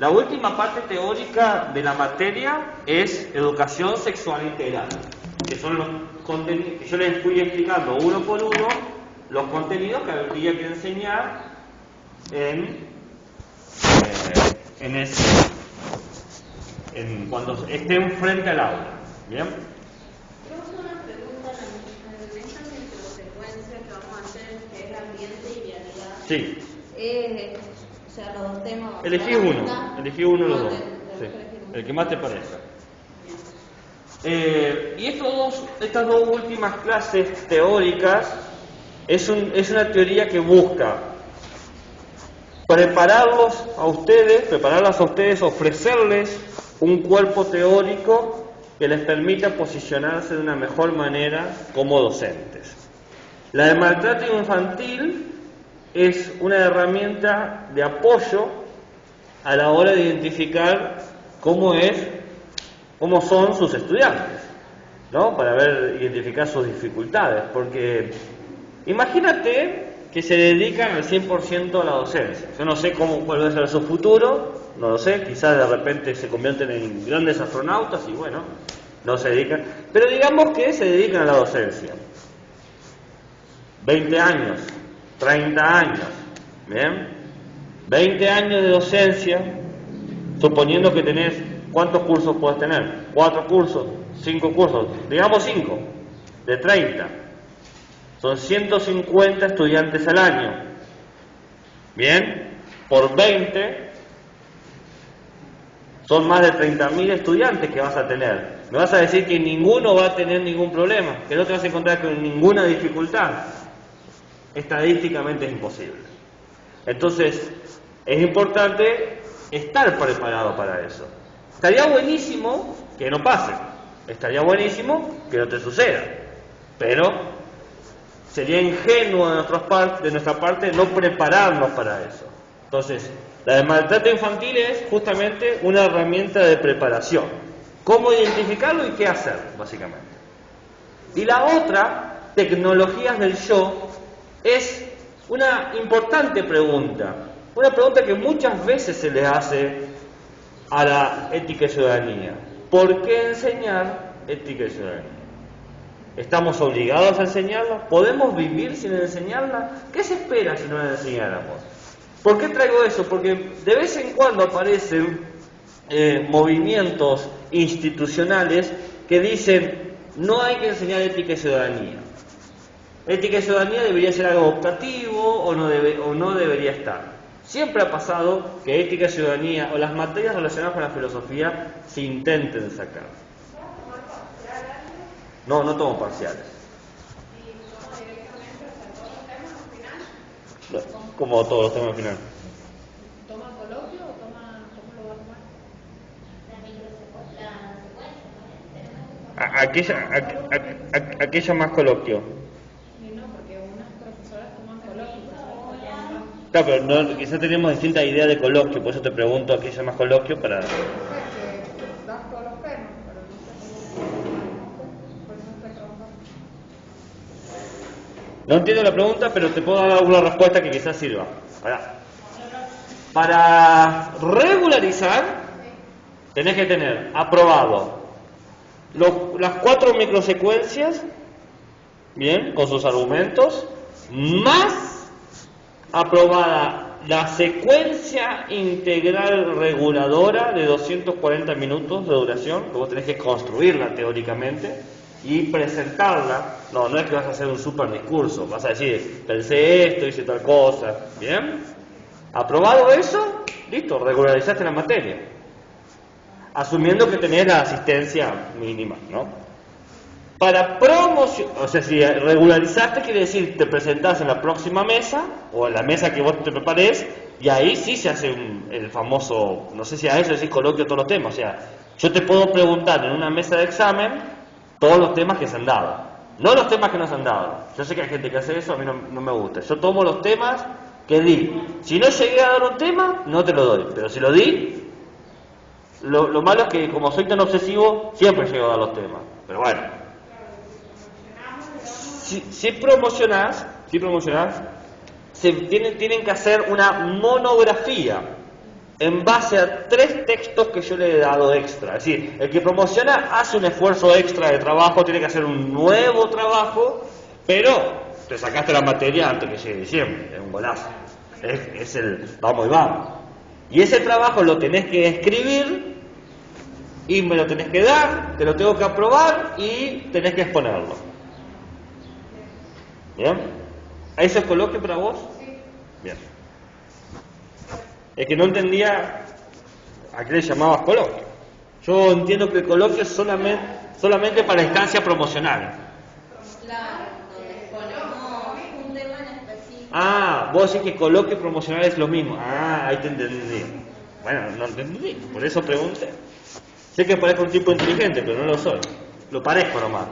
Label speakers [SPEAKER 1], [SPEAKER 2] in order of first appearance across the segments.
[SPEAKER 1] La última parte teórica de la materia es educación sexual integral, que son los contenidos que yo les fui explicando uno por uno, los contenidos que habría que enseñar cuando estén frente al aula. ¿Bien?
[SPEAKER 2] Tengo una pregunta en esta microsecuencia que vamos a hacer, que es ambiente y vialidad.
[SPEAKER 1] Sí.
[SPEAKER 2] O sea, los dos temas.
[SPEAKER 1] Elegí uno de los dos. Sí. El que más te parezca. Y estas dos últimas clases teóricas es una teoría que busca prepararlas a ustedes, ofrecerles un cuerpo teórico que les permita posicionarse de una mejor manera como docentes. La de maltrato infantil es una herramienta de apoyo a la hora de identificar cómo son sus estudiantes, ¿no? Para identificar sus dificultades, porque imagínate que se dedican al 100% a la docencia. Yo no sé cuál va a ser su futuro, no lo sé, quizás de repente se convierten en grandes astronautas y bueno, no se dedican, pero digamos que se dedican a la docencia. 20 años, 30 años, ¿bien? 20 años de docencia, suponiendo que tenés, ¿cuántos cursos puedes tener? 4 cursos, 5 cursos, digamos 5, de 30. Son 150 estudiantes al año. Bien, por 20 son más de 30.000 estudiantes que vas a tener. Me vas a decir que ninguno va a tener ningún problema, que no te vas a encontrar con ninguna dificultad. Estadísticamente es imposible. Entonces, es importante estar preparado para eso. Estaría buenísimo que no pase, estaría buenísimo que no te suceda, pero sería ingenuo de nuestra parte no prepararnos para eso. Entonces, la de maltrato infantil es justamente una herramienta de preparación. Cómo identificarlo y qué hacer, básicamente. Y la otra, tecnologías del yo, es una importante pregunta. Una pregunta que muchas veces se le hace a la ética y ciudadanía. ¿Por qué enseñar ética y ciudadanía? ¿Estamos obligados a enseñarla? ¿Podemos vivir sin enseñarla? ¿Qué se espera si no la enseñáramos? ¿Por qué traigo eso? Porque de vez en cuando aparecen movimientos institucionales que dicen no hay que enseñar ética y ciudadanía. Ética y ciudadanía debería ser algo optativo o no debería estar. Siempre ha pasado que ética y ciudadanía o las materias relacionadas con la filosofía se intenten sacar. No tomo parciales. Como todos los temas al final.
[SPEAKER 2] ¿Toma coloquio o cómo lo va a tomar?
[SPEAKER 1] Aquella más coloquio.
[SPEAKER 2] No, porque unas profesoras toman coloquio.
[SPEAKER 1] Claro, pero quizás tenemos distintas ideas de coloquio, por eso te pregunto aquella más coloquio para...
[SPEAKER 2] Das todos los temas, pero por eso estoy trabajando.
[SPEAKER 1] No entiendo la pregunta, pero te puedo dar alguna respuesta que quizás sirva. Para regularizar, tenés que tener aprobado las 4 microsecuencias, bien, con sus argumentos, más aprobada la secuencia integral reguladora de 240 minutos de duración, que vos tenés que construirla teóricamente y presentarla. No es que vas a hacer un super discurso, vas a decir, pensé esto, hice tal cosa, ¿bien? Aprobado eso, listo, regularizaste la materia. Asumiendo que tenés la asistencia mínima, ¿no? Para promocionar, o sea, si regularizaste quiere decir te presentás en la próxima mesa o en la mesa que vos te prepares y ahí sí se hace el famoso, no sé si a eso decís coloquio todos los temas, o sea, yo te puedo preguntar en una mesa de examen todos los temas que se han dado, no los temas que no se han dado. Yo sé que hay gente que hace eso, a mí no me gusta. Yo tomo los temas que di. Si no llegué a dar un tema, no te lo doy, pero si lo di, lo malo es que como soy tan obsesivo, siempre llego a dar los temas, pero bueno. Si promocionás, tienen que hacer una monografía en base a 3 textos que yo le he dado extra. Es decir, el que promociona hace un esfuerzo extra de trabajo, tiene que hacer un nuevo trabajo, pero te sacaste la materia antes que llegue diciembre, es un golazo. Es el vamos y vamos. Y ese trabajo lo tenés que escribir y me lo tenés que dar, te lo tengo que aprobar y tenés que exponerlo. ¿Bien? ¿Eso es coloquio para vos? Bien. Es que no entendía a qué le llamabas coloquio. Yo entiendo que el coloquio es solamente para instancia promocional.
[SPEAKER 2] Claro, donde ponemos un tema en específico.
[SPEAKER 1] Ah, vos decís que coloquio promocional es lo mismo. Ah, ahí te entendí. Bueno, no entendí, por eso pregunté. Sé que parezco un tipo inteligente, pero no lo soy. Lo parezco nomás.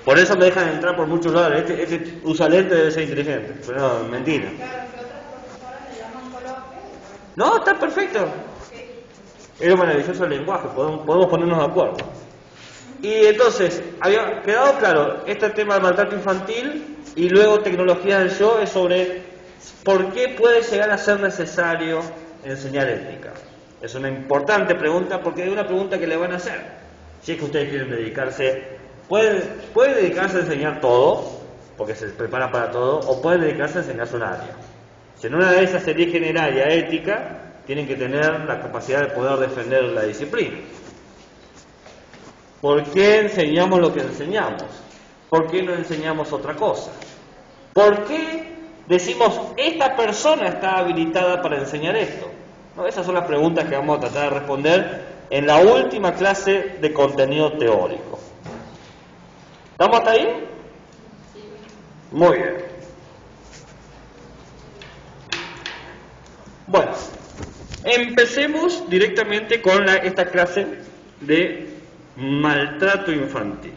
[SPEAKER 1] Por eso me dejan entrar por muchos lados. Este usa lente, debe ser inteligente. Pero no, mentira. No, está perfecto. Es lo maravilloso del lenguaje, podemos ponernos de acuerdo. Y entonces, había quedado claro, este tema del maltrato infantil y luego tecnología del yo es sobre por qué puede llegar a ser necesario enseñar ética. Es una importante pregunta porque es una pregunta que le van a hacer. Si es que ustedes quieren dedicarse, pueden dedicarse a enseñar todo, porque se prepara para todo, o pueden dedicarse a enseñarse un área. Si en una de esas se elige en área ética, tienen que tener la capacidad de poder defender la disciplina. ¿Por qué enseñamos lo que enseñamos? ¿Por qué no enseñamos otra cosa? ¿Por qué decimos, esta persona está habilitada para enseñar esto? No, esas son las preguntas que vamos a tratar de responder en la última clase de contenido teórico. ¿Estamos hasta ahí? Muy bien. Bueno, empecemos directamente con esta clase de maltrato infantil.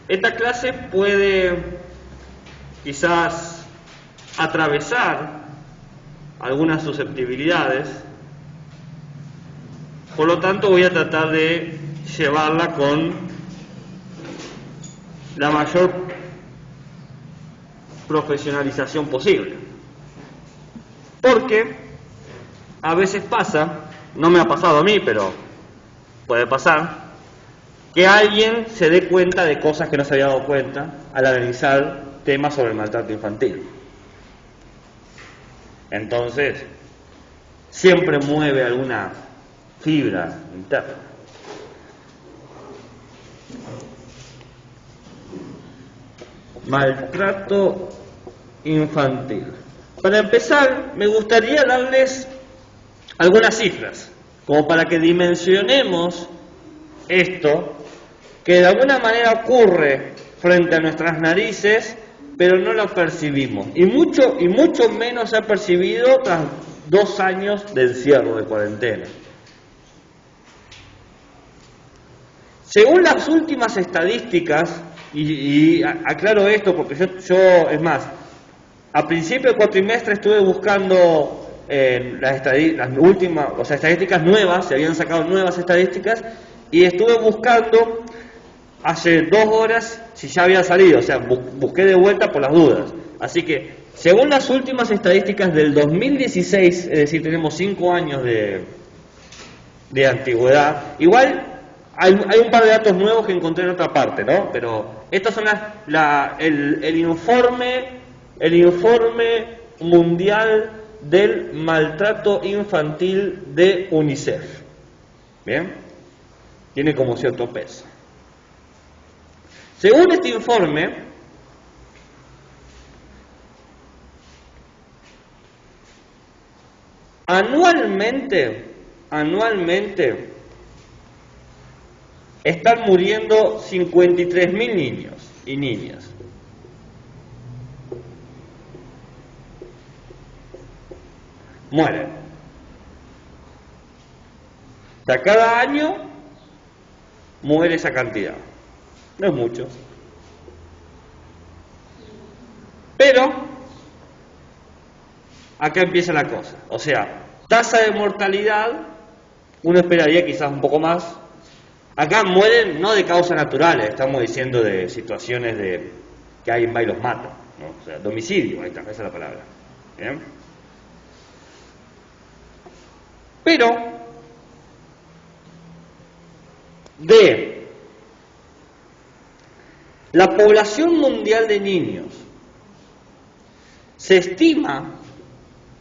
[SPEAKER 1] Esta clase puede quizás atravesar algunas susceptibilidades, por lo tanto voy a tratar de llevarla con la mayor profesionalización posible, porque a veces pasa, no me ha pasado a mí, pero puede pasar, que alguien se dé cuenta de cosas que no se había dado cuenta al analizar temas sobre el maltrato infantil. Entonces, siempre mueve alguna fibra interna. Maltrato infantil. Para empezar, me gustaría darles algunas cifras, como para que dimensionemos esto, que de alguna manera ocurre frente a nuestras narices, pero no lo percibimos. Y mucho menos se ha percibido tras 2 años de encierro, de cuarentena. Según las últimas estadísticas, y aclaro esto porque yo es más, a principio del cuatrimestre estuve buscando las últimas, o sea, estadísticas nuevas, se habían sacado nuevas estadísticas, y estuve buscando hace 2 horas si ya había salido, o sea, busqué de vuelta por las dudas. Así que, según las últimas estadísticas del 2016, es decir, tenemos 5 años de antigüedad, igual hay un par de datos nuevos que encontré en otra parte, ¿no? Pero estas son el informe mundial del maltrato infantil de UNICEF. ¿Bien? Tiene como cierto peso. Según este informe, anualmente están muriendo 53.000 niños y niñas. Mueren. O sea, cada año muere esa cantidad. No es mucho. Pero acá empieza la cosa. O sea, tasa de mortalidad, uno esperaría quizás un poco más. Acá mueren no de causas naturales, estamos diciendo de situaciones que alguien va y los mata, ¿no? O sea, de homicidio, ahí está, esa es la palabra. ¿Bien? Pero de la población mundial de niños, se estima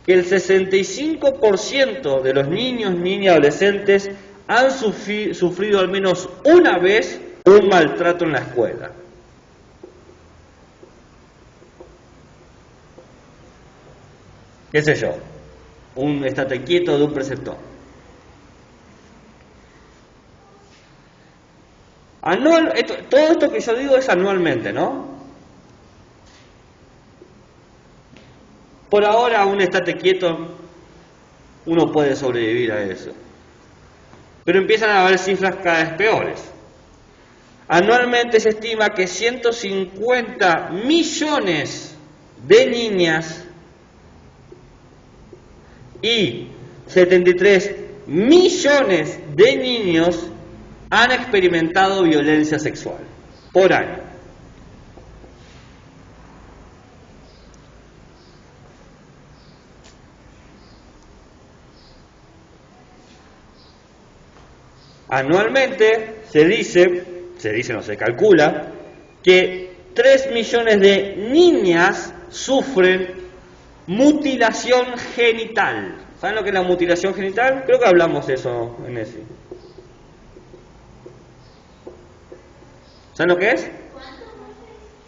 [SPEAKER 1] que el 65% de los niños, niñas y adolescentes han sufrido al menos una vez un maltrato en la escuela. ¿Qué sé yo? Un estate quieto de un preceptor. Todo esto que yo digo es anualmente, ¿no? Por ahora, un estate quieto, uno puede sobrevivir a eso. Pero empiezan a haber cifras cada vez peores. Anualmente se estima que 150 millones de niñas y 73 millones de niños han experimentado violencia sexual por año. Anualmente se calcula que 3 millones de niñas sufren mutilación genital. ¿Saben lo que es la mutilación genital? Creo que hablamos de eso en ese. ¿Saben lo que es?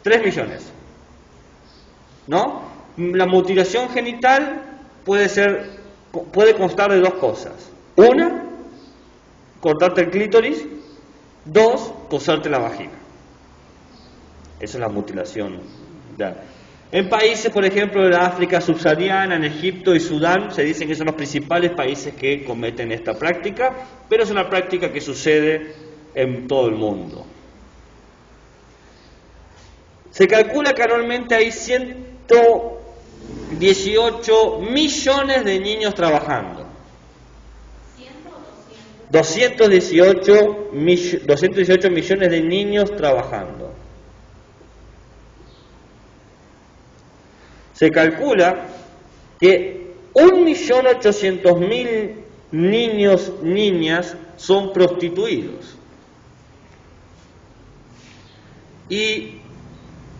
[SPEAKER 1] 3 millones. ¿No? La mutilación genital puede constar de dos cosas. Una, cortarte el clítoris. Dos, coserte la vagina. Esa es la mutilación. En países, por ejemplo, de la África subsahariana, en Egipto y Sudán, se dicen que son los principales países que cometen esta práctica, pero es una práctica que sucede en todo el mundo. Se calcula que anualmente hay 118 millones de niños trabajando. 218 millones de niños trabajando. Se calcula que 1.800.000 niños, niñas son prostituidos. Y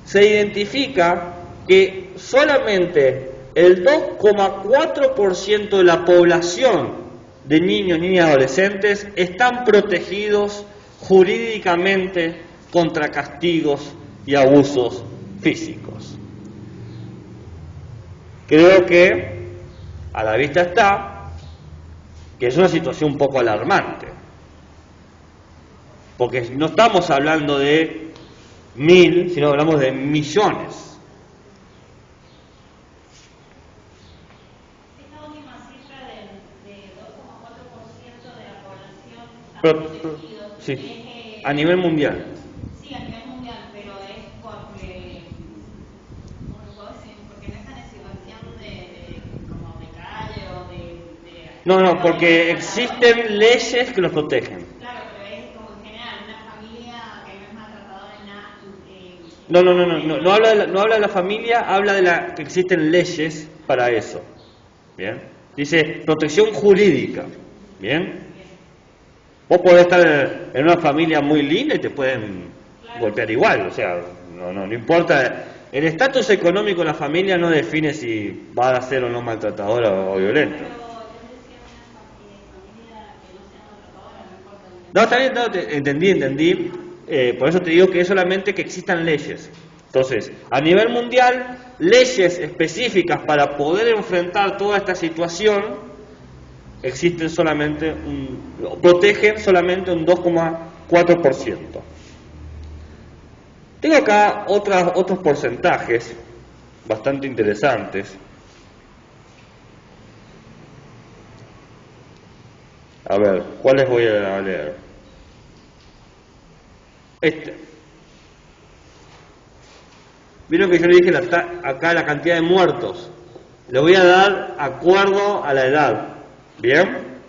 [SPEAKER 1] se identifica que solamente el 2,4% de la población de niños, niñas y adolescentes están protegidos jurídicamente contra castigos y abusos físicos. Creo que a la vista está que es una situación un poco alarmante, porque no estamos hablando de 1.000, sino hablamos de millones. Sí, a nivel mundial.
[SPEAKER 2] Sí, a nivel mundial, pero es porque, ¿cómo puedo decir? Porque no están en situación como de calle o
[SPEAKER 1] No, porque existen leyes que los protegen.
[SPEAKER 2] Claro, pero es como en general, una familia que no es maltratadora en nada.
[SPEAKER 1] No habla de la familia, habla de que existen leyes para eso. Bien. Dice protección jurídica. Bien. Vos podés estar en una familia muy linda y te pueden golpear igual, o sea, no importa. El estatus económico de la familia no define si va a ser o no maltratadora o violenta.
[SPEAKER 2] Pero yo decía una familia que no sea maltratadora, no importa.
[SPEAKER 1] No, está bien, entendí. Por eso te digo que es solamente que existan leyes. Entonces, a nivel mundial, leyes específicas para poder enfrentar toda esta situación existen solamente protegen solamente un 2,4%. Tengo acá otros porcentajes bastante interesantes. A ver, ¿cuáles voy a leer? ¿Vieron que yo le dije acá la cantidad de muertos? Le voy a dar acuerdo a la edad. ¿Bien?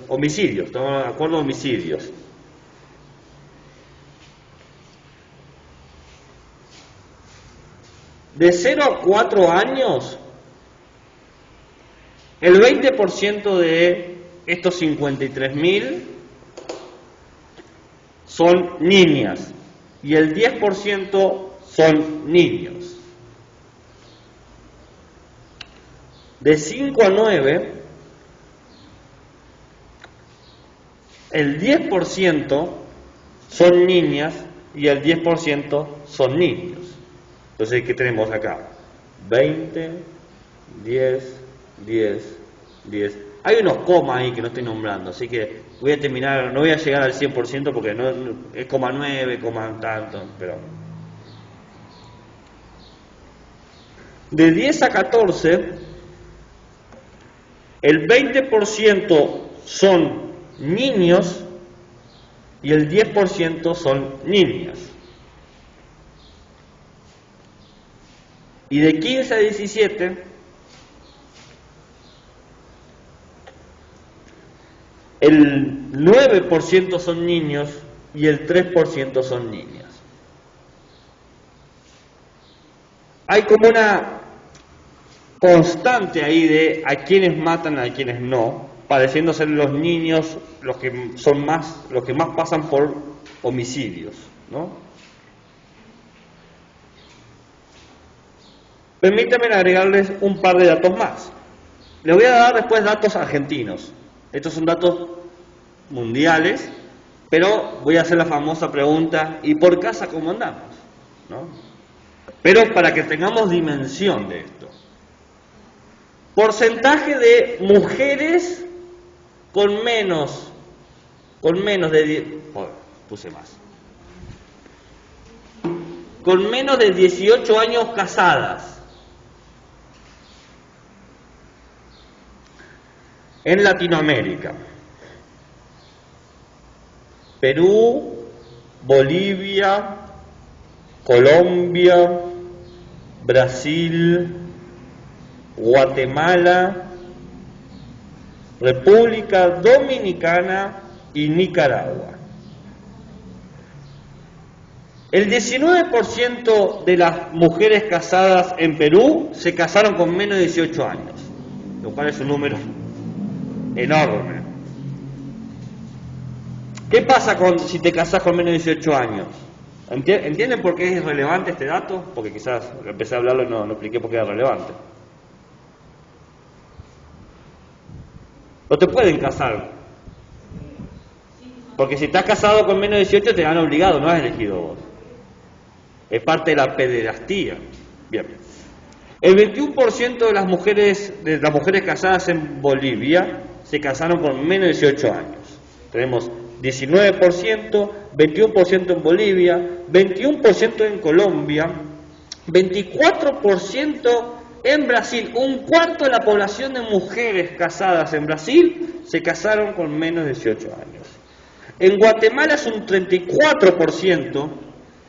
[SPEAKER 1] Homicidios, estamos de acuerdo a homicidios. De 0 a 4 años, El 20% de estos 53.000 son niñas y el 10% son niños. De 5 a 9, el 10% son niñas y el 10% son niños. Entonces, ¿qué tenemos acá? 20, 10, 10, 10. Hay unos comas ahí que no estoy nombrando, así que voy a terminar, no voy a llegar al 100% porque no es coma 9, coma tanto, pero... De 10 a 14, el 20% son niños y el 10% son niñas. Y de 15 a 17, el 9% son niños y el 3% son niñas. Hay como una constante ahí de a quienes matan, a quienes no, pareciendo ser los niños los que son más, los que más pasan por homicidios, ¿no? Permítanme agregarles un par de datos más. Les voy a dar después datos argentinos. Estos son datos mundiales, pero voy a hacer la famosa pregunta, ¿y por casa cómo andamos? ¿No? Pero para que tengamos dimensión de esto. Porcentaje de mujeres con menos de con menos de 18 años casadas. En Latinoamérica, Perú, Bolivia, Colombia, Brasil, Guatemala, República Dominicana y Nicaragua. El 19% de las mujeres casadas en Perú se casaron con menos de 18 años, lo cual es un número enorme. ¿Qué pasa si te casás con menos de 18 años? ¿Entienden por qué es relevante este dato? Porque quizás empecé a hablarlo y no expliqué por qué era relevante. No te pueden casar. Porque si estás casado con menos de 18 te han obligado, no has elegido vos. Es parte de la pederastía. Bien. El 21% de las mujeres casadas en Bolivia se casaron con menos de 18 años. Tenemos 19%, 21% en Bolivia, 21% en Colombia, 24% en Brasil. Un cuarto de la población de mujeres casadas en Brasil se casaron con menos de 18 años. En Guatemala es un 34%,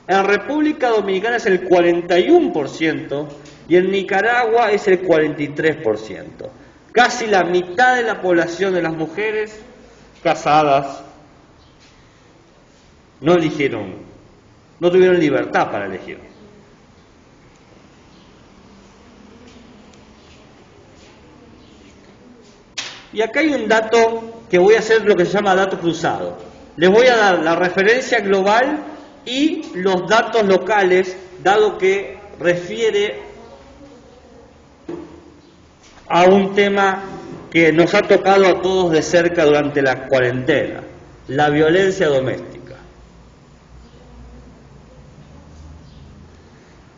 [SPEAKER 1] en República Dominicana es el 41% y en Nicaragua es el 43%. Casi la mitad de la población de las mujeres casadas no eligieron, no tuvieron libertad para elegir. Y acá hay un dato que voy a hacer lo que se llama dato cruzado. Les voy a dar la referencia global y los datos locales, dado que refiere a un tema que nos ha tocado a todos de cerca durante la cuarentena, la violencia doméstica.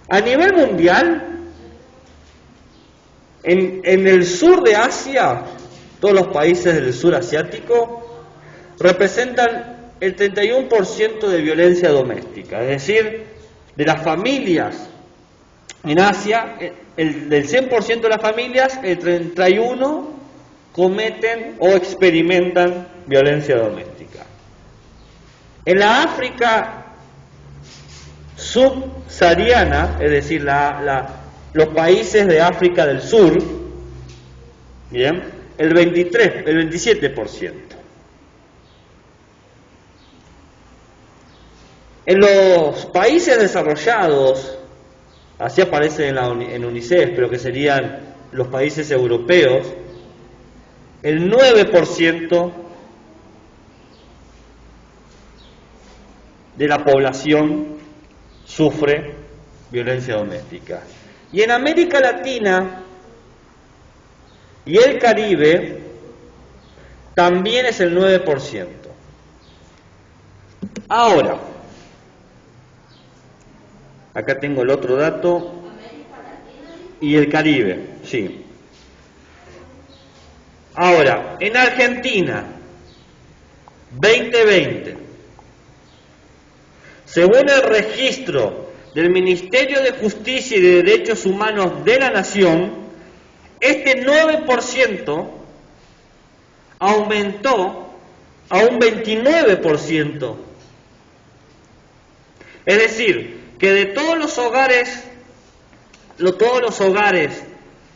[SPEAKER 1] A nivel mundial, en el sur de Asia, todos los países del sur asiático representan el 31% de violencia doméstica, es decir, de las familias en Asia, del 100% de las familias, el 31% cometen o experimentan violencia doméstica. En la África subsahariana, es decir, los países de África del Sur, bien, el 27%. En los países desarrollados, así aparece en UNICEF, pero que serían los países europeos, el 9% de la población sufre violencia doméstica. Y en América Latina y el Caribe también es el 9%. Ahora, acá tengo el otro dato, y el Caribe, sí. Ahora, en Argentina, 2020, según el registro del Ministerio de Justicia y de Derechos Humanos de la Nación, este 9% aumentó a un 29%. Es decir, que de todos los hogares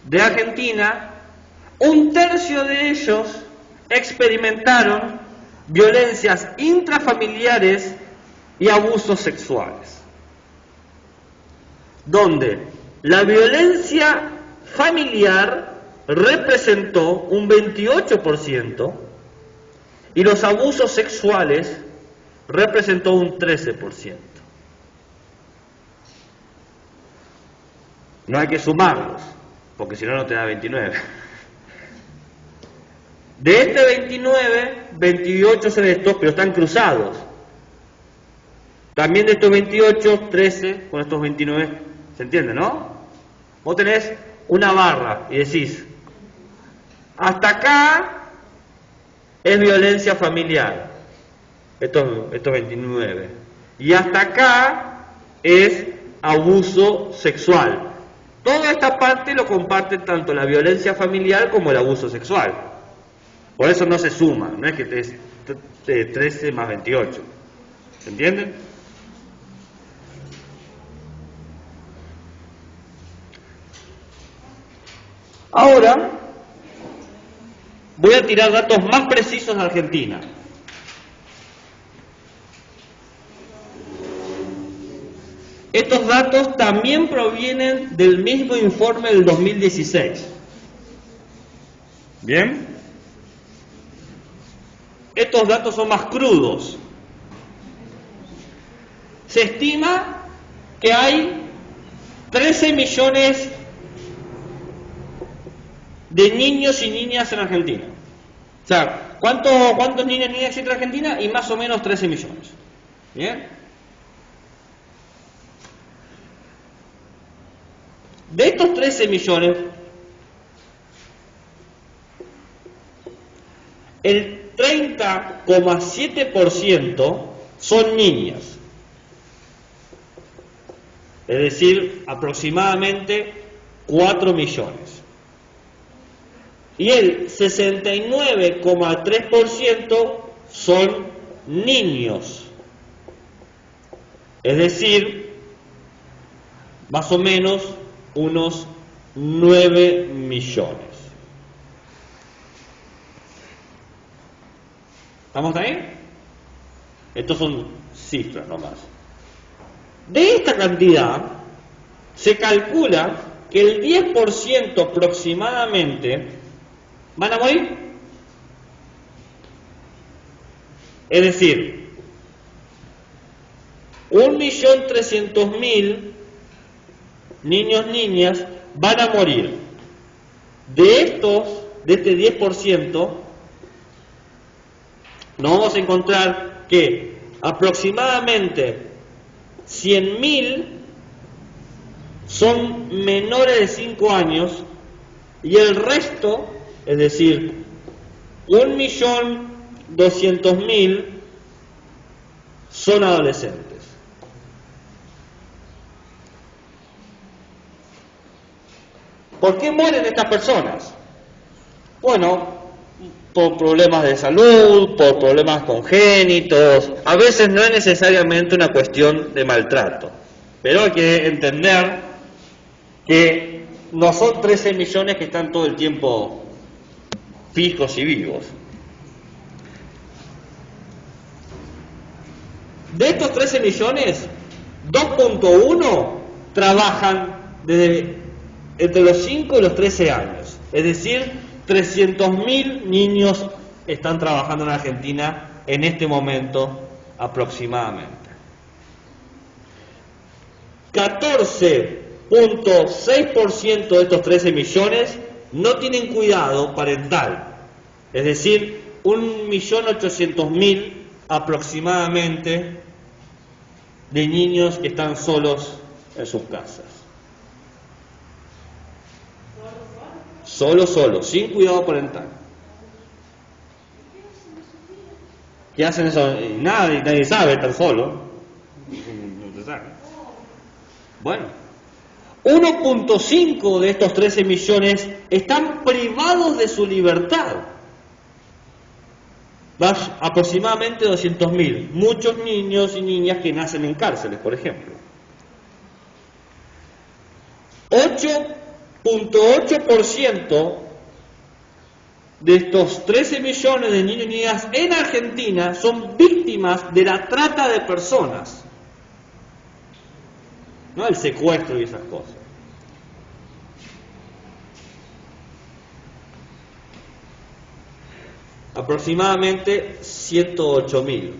[SPEAKER 1] de Argentina, un tercio de ellos experimentaron violencias intrafamiliares y abusos sexuales, donde la violencia familiar representó un 28% y los abusos sexuales representó un 13%. No hay que sumarlos, porque si no, no te da 29. De este 29, 28 son estos, pero están cruzados. También de estos 28, 13 con estos 29, ¿se entiende, no? Vos tenés una barra y decís, hasta acá es violencia familiar, estos 29, y hasta acá es abuso sexual. Toda esta parte lo comparte tanto la violencia familiar como el abuso sexual. Por eso no se suma, no es que es 13 más 28. ¿Se entienden? Ahora voy a tirar datos más precisos de Argentina. Estos datos también provienen del mismo informe del 2016. ¿Bien? Estos datos son más crudos. Se estima que hay 13 millones de niños y niñas en Argentina. O sea, ¿cuántos niños y niñas existen en Argentina? Y más o menos 13 millones. ¿Bien? De estos 13 millones, el 30,7% son niñas. Es decir, aproximadamente 4 millones. Y el 69,3% son niños. Es decir, más o menos unos 9 millones. ¿Estamos ahí? Estos son cifras nomás. De esta cantidad, se calcula que el 10% aproximadamente van a morir. Es decir, 1.300.000 niños, niñas, van a morir. De este 10%, nos vamos a encontrar que aproximadamente 100.000 son menores de 5 años y el resto, es decir, 1.200.000 son adolescentes. ¿Por qué mueren estas personas? Bueno, por problemas de salud, por problemas congénitos. A veces no es necesariamente una cuestión de maltrato, pero hay que entender que no son 13 millones que están todo el tiempo fijos y vivos. De estos 13 millones, 2.1 trabajan entre los 5 y los 13 años. Es decir, 300.000 niños están trabajando en Argentina en este momento aproximadamente. 14.6% de estos 13 millones no tienen cuidado parental, es decir, 1.800.000 aproximadamente de niños que están solos en sus casas. Solo, sin cuidado parental. ¿Qué hacen eso? Nadie sabe, están solos. No se sabe. Bueno, 1.5 de estos 13 millones están privados de su libertad. Aproximadamente 200.000. Muchos niños y niñas que nacen en cárceles, por ejemplo. 8.8% de estos 13 millones de niños y niñas en Argentina son víctimas de la trata de personas. No el secuestro y esas cosas. Aproximadamente 108.000.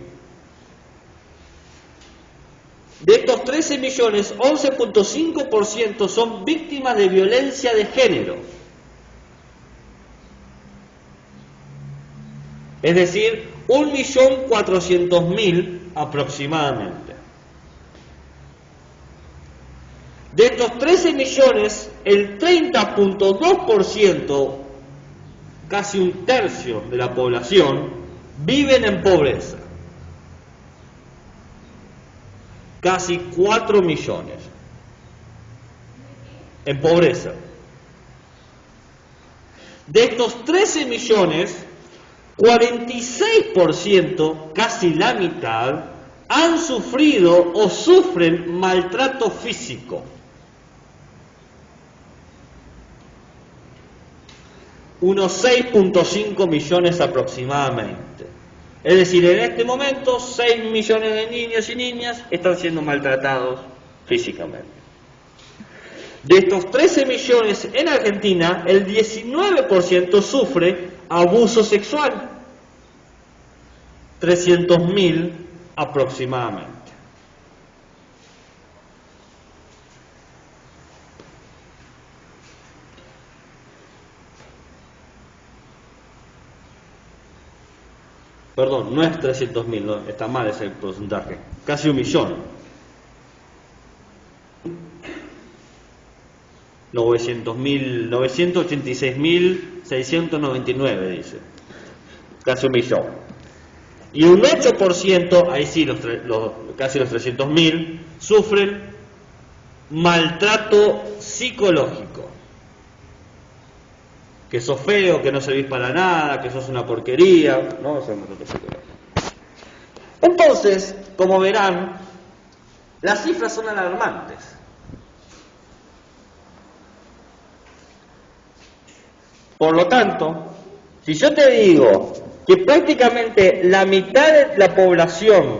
[SPEAKER 1] De estos 13 millones, 11.5% son víctimas de violencia de género. Es decir, 1.400.000 aproximadamente. De estos 13 millones, el 30.2%, casi un tercio de la población, viven en pobreza. Casi 4 millones en pobreza. De estos 13 millones, 46%, casi la mitad, han sufrido o sufren maltrato físico. Unos 6.5 millones aproximadamente. Es decir, en este momento 6 millones de niños y niñas están siendo maltratados físicamente. De estos 13 millones en Argentina, el 19% sufre abuso sexual. 300.000 aproximadamente. Perdón, no es 300.000, no, está mal ese porcentaje. Casi 1 millón. 986.699 dice. Casi 1 millón. Y un 8%, ahí sí, casi los 300.000, sufren maltrato psicológico. Que sos feo, que no servís para nada, que sos una porquería, ¿no? Eso es maltrato psicológico. Entonces, como verán, las cifras son alarmantes. Por lo tanto, si yo te digo que prácticamente la mitad de la población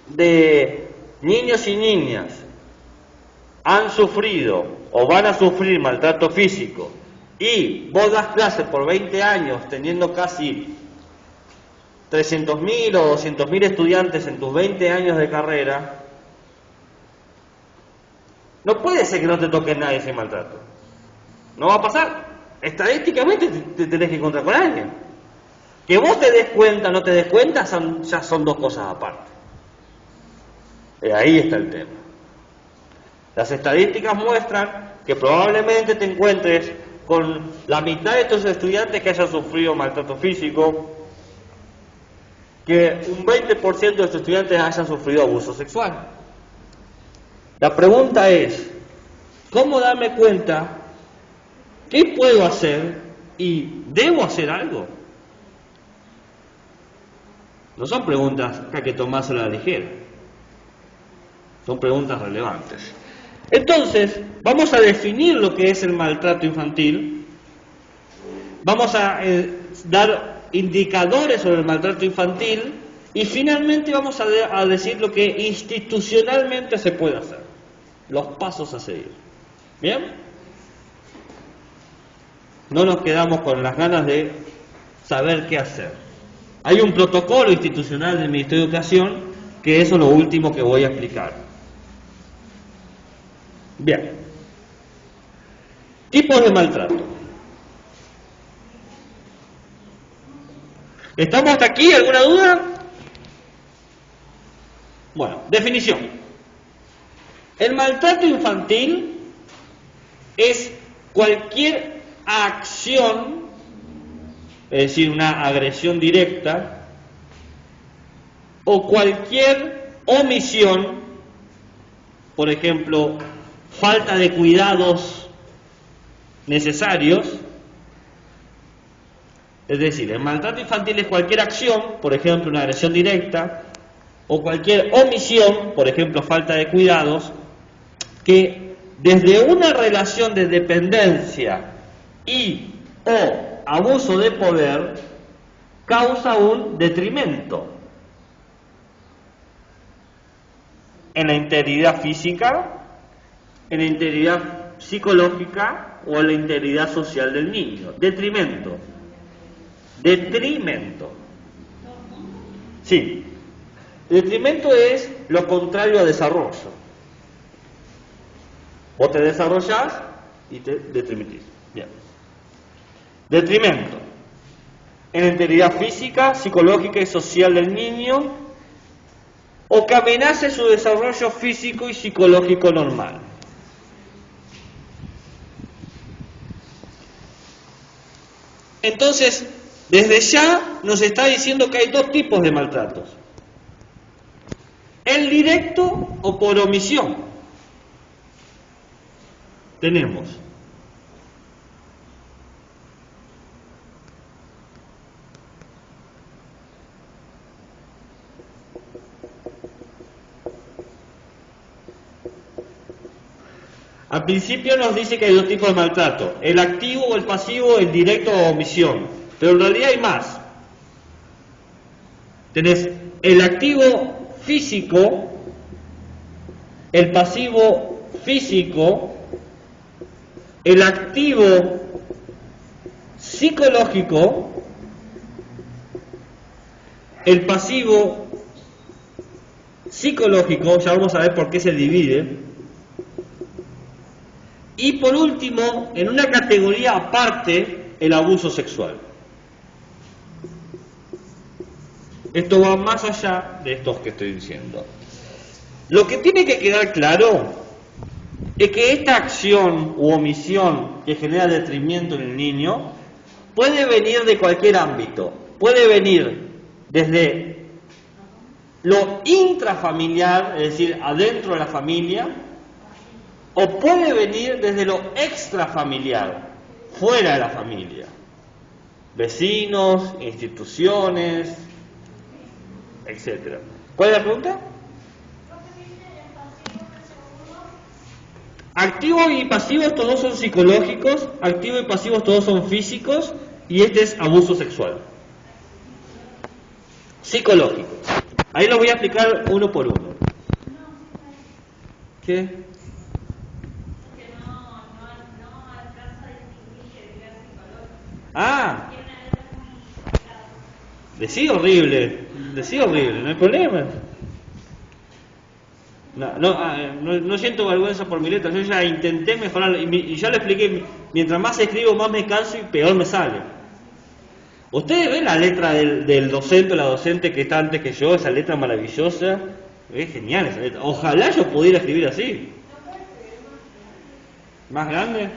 [SPEAKER 1] de niños y niñas han sufrido o van a sufrir maltrato físico, y vos das clases por 20 años teniendo casi 300.000 o 200.000 estudiantes en tus 20 años de carrera, no puede ser que no te toque nadie sin maltrato. No va a pasar. Estadísticamente te tenés que encontrar con alguien. Que vos te des cuenta o no te des cuenta ya son dos cosas aparte. Ahí está el tema. Las estadísticas muestran que probablemente te encuentres con la mitad de estos estudiantes que hayan sufrido maltrato físico, que un 20% de estos estudiantes hayan sufrido abuso sexual. La pregunta es, ¿cómo darme cuenta? ¿Qué puedo hacer? ¿Y debo hacer algo? No son preguntas que hay que tomarse a la ligera. Son preguntas relevantes. Entonces, vamos a definir lo que es el maltrato infantil. Vamos a dar indicadores sobre el maltrato infantil. Y finalmente vamos a decir lo que institucionalmente se puede hacer. Los pasos a seguir. ¿Bien? no nos quedamos con las ganas de saber qué hacer. Hay un protocolo institucional del Ministerio de Educación que eso es lo último que voy a explicar. Bien. Tipos de maltrato. ¿Estamos hasta aquí? ¿Alguna duda? Bueno, definición. El maltrato infantil es cualquier acción, es decir, una agresión directa, o cualquier omisión, por ejemplo, falta de cuidados necesarios. Es decir, el maltrato infantil es cualquier acción, por ejemplo, una agresión directa, o cualquier omisión, por ejemplo, falta de cuidados, que desde una relación de dependencia y o abuso de poder causa un detrimento en la integridad física, en la integridad psicológica o en la integridad social del niño. Detrimento. Detrimento. Sí. Detrimento es lo contrario a desarrollo. Vos te desarrollás y te detrimentís. Bien. Detrimento. En la integridad física, psicológica y social del niño, o que amenace su desarrollo físico y psicológico normal. Entonces, desde ya nos está diciendo que hay dos tipos de maltratos. El directo o por omisión. Tenemos al principio nos dice que hay dos tipos de maltrato, el activo o el pasivo, el directo o omisión, pero en realidad hay más. Tenés el activo físico, el pasivo físico, el activo psicológico, el pasivo psicológico, ya vamos a ver por qué se divide. Y por último, en una categoría aparte, el abuso sexual. Esto va más allá de estos que estoy diciendo. Lo que tiene que quedar claro es que esta acción u omisión que genera detrimento en el niño puede venir de cualquier ámbito. Puede venir desde lo intrafamiliar, es decir, adentro de la familia, o puede venir desde lo extrafamiliar, fuera de la familia. Vecinos, instituciones, etc. ¿Cuál es la pregunta? Activo y pasivo, estos dos son psicológicos, activo y pasivo, estos dos son físicos, y este es abuso sexual. Psicológico. Ahí lo voy a explicar uno por uno. ¿Qué? Ah, decí horrible, no hay problema. No siento vergüenza por mi letra, yo ya intenté mejorar y ya lo expliqué, mientras más escribo más me canso y peor me sale. Ustedes ven la letra del docente o la docente que está antes que yo, esa letra maravillosa, es genial esa letra, ojalá yo pudiera escribir así. ¿Más grande?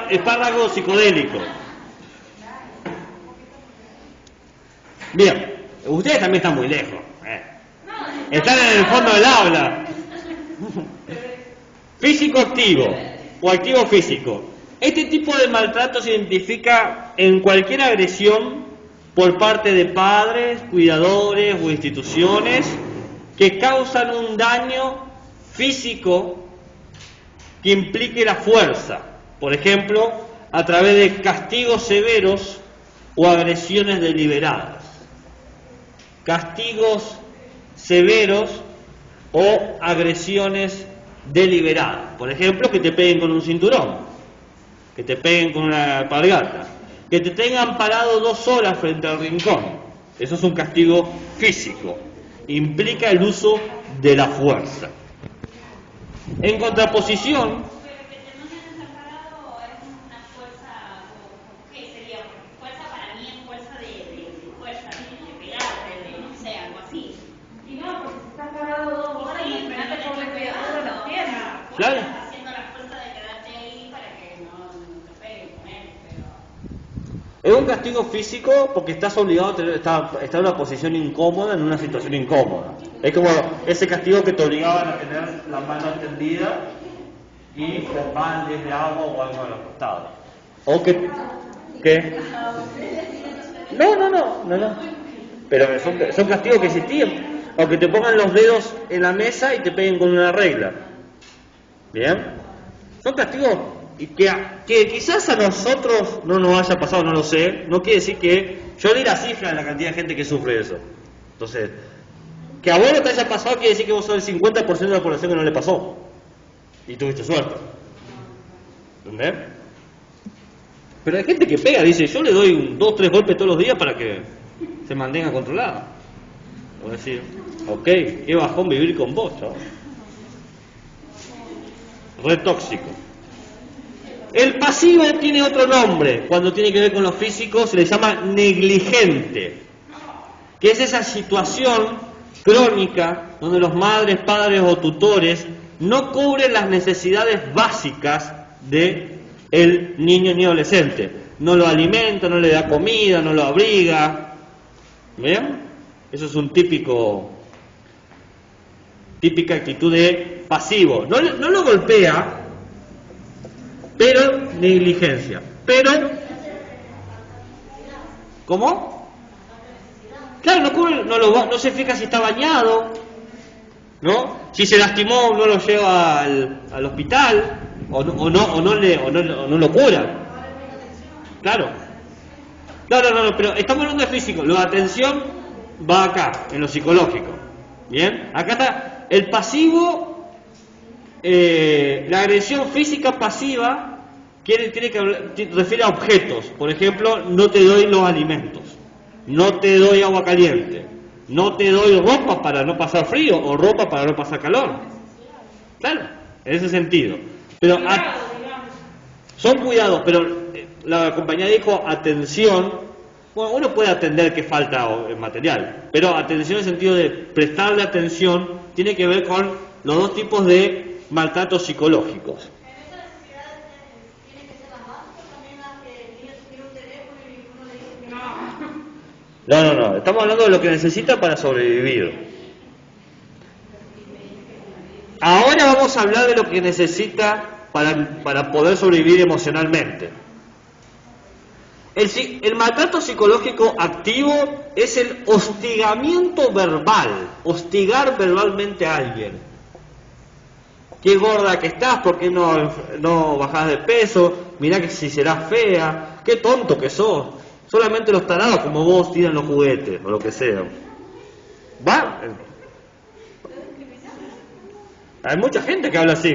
[SPEAKER 1] Espárrago psicodélico. Bien, ustedes también están muy lejos. Están en el fondo del aula. Físico activo o activo físico. Este tipo de maltrato se identifica en cualquier agresión por parte de padres, cuidadores o instituciones que causan un daño físico que implique la fuerza, por ejemplo, a través de castigos severos o agresiones deliberadas. Castigos severos o agresiones deliberadas. Por ejemplo, que te peguen con un cinturón, que te peguen con una alpargata, que te tengan parado 2 horas frente al rincón. Eso es un castigo físico. Implica el uso de la fuerza. En contraposición,
[SPEAKER 2] Pero que te manden desamparado es una fuerza, o ¿qué sería? Porque fuerza para mí es fuerza de fuerza, de pegarte, de no sé, algo así.
[SPEAKER 3] Y no, porque si estás parado 2 horas
[SPEAKER 2] Sí,
[SPEAKER 3] y
[SPEAKER 2] pero
[SPEAKER 3] no te
[SPEAKER 2] no
[SPEAKER 3] pones
[SPEAKER 2] te
[SPEAKER 3] pegado de las piernas.
[SPEAKER 1] claro,
[SPEAKER 2] Estás haciendo la fuerza de quedarte ahí para que no te peguen con él, pero...
[SPEAKER 1] es un castigo físico porque estás obligado a estar en una posición incómoda, en una situación incómoda. Es como ese castigo que te obligaban a tener la mano extendida y con baldes de agua o algo a los costados. O que... ¿Qué? No. Pero son castigos que existían. O que te pongan los dedos en la mesa y te peguen con una regla. ¿Bien? Son castigos que quizás a nosotros no nos haya pasado, no lo sé. No quiere decir que... Yo di la cifra de la cantidad de gente que sufre eso. Entonces, que a vos no te haya pasado quiere decir que vos sos el 50% de la población que no le pasó. Y tuviste suerte. ¿Entendés? Pero hay gente que pega, dice, yo le doy 2 o 3 golpes todos los días para que se mantenga controlada. Voy a decir, ok, qué bajón vivir con vos, chaval. Re tóxico. El pasivo tiene otro nombre, cuando tiene que ver con lo físico se le llama negligente, que es esa situación crónica donde los madres, padres o tutores no cubren las necesidades básicas de el niño ni adolescente. No lo alimenta, no le da comida, no lo abriga. ¿Bien? Eso es un típica actitud de pasivo. No lo golpea, pero negligencia. Pero, ¿cómo? Claro, no cubre, no se fija si está bañado, ¿no? Si se lastimó, no lo lleva al hospital, o no lo cura. Claro. No, pero estamos hablando de físico. La atención va acá, en lo psicológico. ¿Bien? Acá está el pasivo, la agresión física pasiva refiere a objetos. Por ejemplo, no te doy los alimentos, no te doy agua caliente, no te doy ropa para no pasar frío o ropa para no pasar calor. Claro, en ese sentido. Pero son cuidados, pero la compañía dijo atención. Bueno, uno puede atender que falta material, pero atención en el sentido de prestarle atención tiene que ver con los 2 tipos de maltratos psicológicos.
[SPEAKER 3] En esas necesidades tienen que ser las básicas, también las que el niño tiene un teléfono y uno le dice que no.
[SPEAKER 1] No, estamos hablando de lo que necesita para sobrevivir. Ahora vamos a hablar de lo que necesita para poder sobrevivir emocionalmente. El maltrato psicológico activo es el hostigamiento verbal, hostigar verbalmente a alguien. Qué gorda que estás, ¿por qué no bajás de peso? Mirá que si serás fea, qué tonto que sos. Solamente los tarados como vos tiran los juguetes o lo que sea. ¿Va? Hay mucha gente que habla así.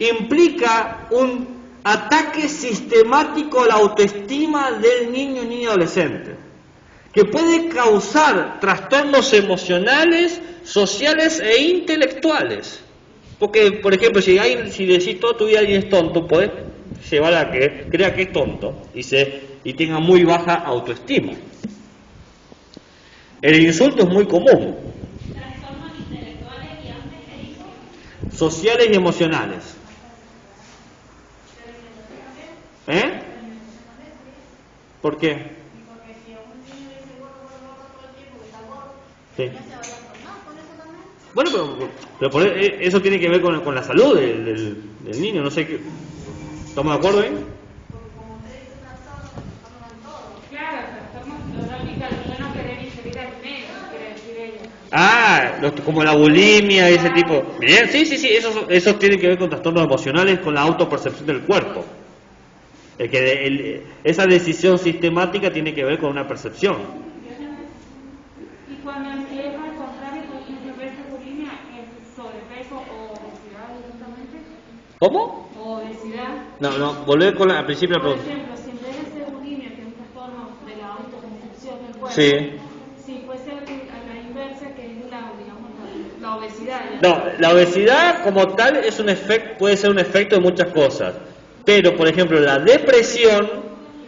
[SPEAKER 1] Implica un ataque sistemático a la autoestima del niño y adolescente, que puede causar trastornos emocionales, sociales e intelectuales. Porque, por ejemplo, si decís toda tu vida alguien es tonto, podés llevar a que crea que es tonto y tenga muy baja autoestima. El insulto es muy común.
[SPEAKER 2] Trastornos intelectuales y antes que dice.
[SPEAKER 1] Sociales y emocionales. ¿Por qué?
[SPEAKER 3] Porque si a un niño le dice gordo todo el tiempo que está gordo,
[SPEAKER 1] Sí.
[SPEAKER 3] ¿no se va a transformar con eso también?
[SPEAKER 1] Bueno, pero eso tiene que ver con la salud del niño, no sé qué. ¿Estamos de acuerdo ahí?
[SPEAKER 3] Porque como usted dice trastorno, se transforman todos.
[SPEAKER 4] Claro, trastornos psicológicos, el niño no querer ingerir alimentos, quiere decir ella.
[SPEAKER 1] Como la bulimia y ese tipo. Bien, sí, eso tiene que ver con trastornos emocionales, con la autopercepción del cuerpo. Esa decisión sistemática tiene que ver con una percepción.
[SPEAKER 4] Y cuando es al contrario, por ejemplo, verse con
[SPEAKER 1] ¿Cómo?
[SPEAKER 4] O obesidad.
[SPEAKER 1] No, volver con al principio de la
[SPEAKER 4] Por
[SPEAKER 1] pregunta.
[SPEAKER 4] ejemplo, si en vez de ser bulimia, que es un trastorno de la autoconstrucción del cuerpo,
[SPEAKER 1] Sí.
[SPEAKER 4] si fuese a la inversa, que es digamos, la obesidad.
[SPEAKER 1] No, la obesidad como tal es un efecto, puede ser un efecto de muchas cosas. Pero, por ejemplo, la depresión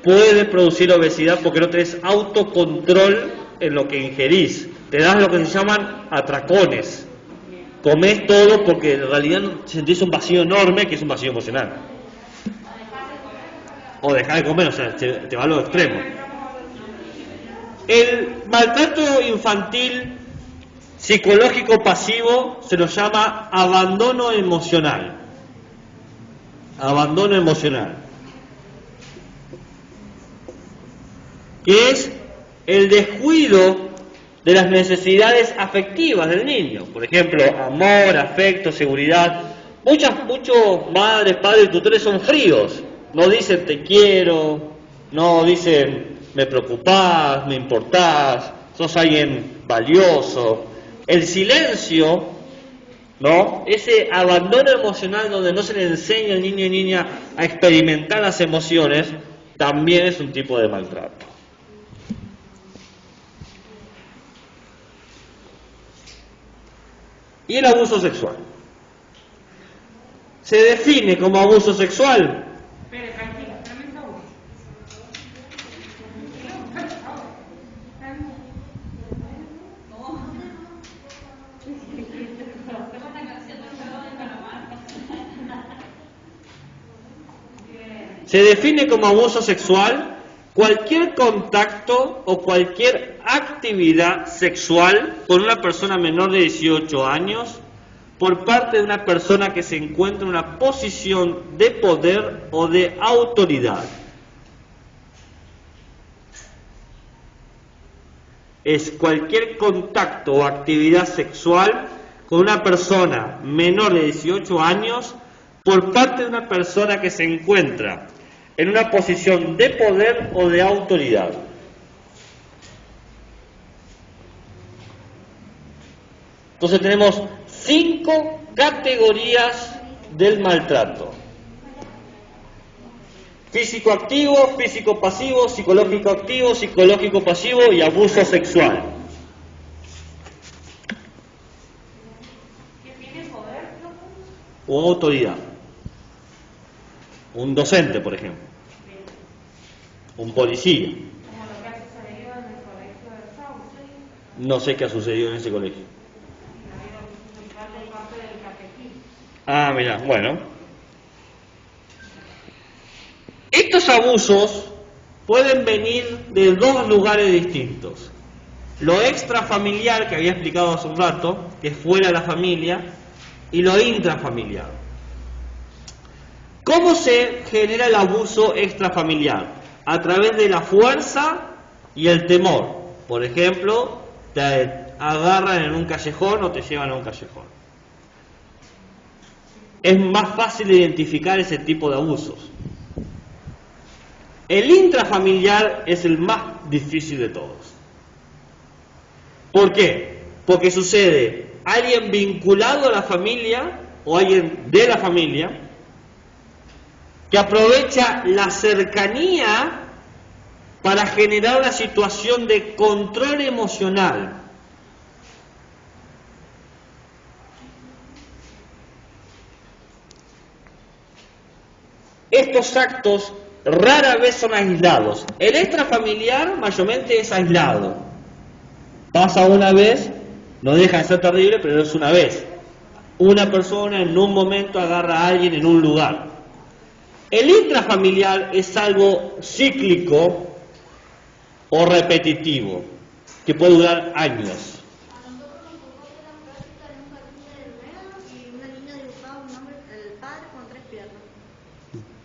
[SPEAKER 1] puede producir obesidad porque no tenés autocontrol en lo que ingerís. Te das lo que se llaman atracones. Comés todo porque en realidad sentís un vacío enorme que es un vacío emocional. O dejás de comer, o sea, te va a los extremos. El maltrato infantil psicológico pasivo se lo llama abandono emocional. Abandono emocional. Que es el descuido de las necesidades afectivas del niño. Por ejemplo, amor, afecto, seguridad. Muchos madres, padres, tutores son fríos. No dicen te quiero, no dicen me preocupás, me importás, sos alguien valioso. El silencio, ¿no? Ese abandono emocional donde no se le enseña al niño y niña a experimentar las emociones, también es un tipo de maltrato. Y el abuso sexual. Se define como abuso sexual.
[SPEAKER 4] Pero tranquila, espérame un segundo.
[SPEAKER 1] Se define como abuso sexual cualquier contacto o cualquier actividad sexual con una persona menor de 18 años por parte de una persona que se encuentra en una posición de poder o de autoridad. Es cualquier contacto o actividad sexual con una persona menor de 18 años por parte de una persona que se encuentra en una posición de poder o de autoridad. Entonces tenemos 5 categorías del maltrato: físico activo, físico pasivo, psicológico activo, psicológico pasivo y abuso sexual.
[SPEAKER 4] ¿Qué tiene poder?
[SPEAKER 1] O autoridad. Un docente, por ejemplo. Un policía.
[SPEAKER 4] Como lo que ha sucedido en el colegio de Sauce.
[SPEAKER 1] No sé qué ha sucedido en ese colegio.
[SPEAKER 4] Ha habido mucha parte del catequismo.
[SPEAKER 1] Ah, mira, bueno. Estos abusos pueden venir de 2 lugares distintos. Lo extrafamiliar, que había explicado hace un rato, que es fuera de la familia, y lo intrafamiliar. ¿Cómo se genera el abuso extrafamiliar? A través de la fuerza y el temor. Por ejemplo, te agarran en un callejón o te llevan a un callejón. Es más fácil identificar ese tipo de abusos. El intrafamiliar es el más difícil de todos. ¿Por qué? Porque sucede alguien vinculado a la familia o alguien de la familia que aprovecha la cercanía para generar una situación de control emocional. Estos actos rara vez son aislados. El extrafamiliar mayormente es aislado. Pasa una vez, no deja de ser terrible, pero es una vez. Una persona en un momento agarra a alguien en un lugar. El intrafamiliar es algo cíclico o repetitivo, que puede durar años.
[SPEAKER 3] A nosotros nos tocó hacer la práctica en un jardín del medio y una niña dibujaba un hombre, el padre con 3 piernas.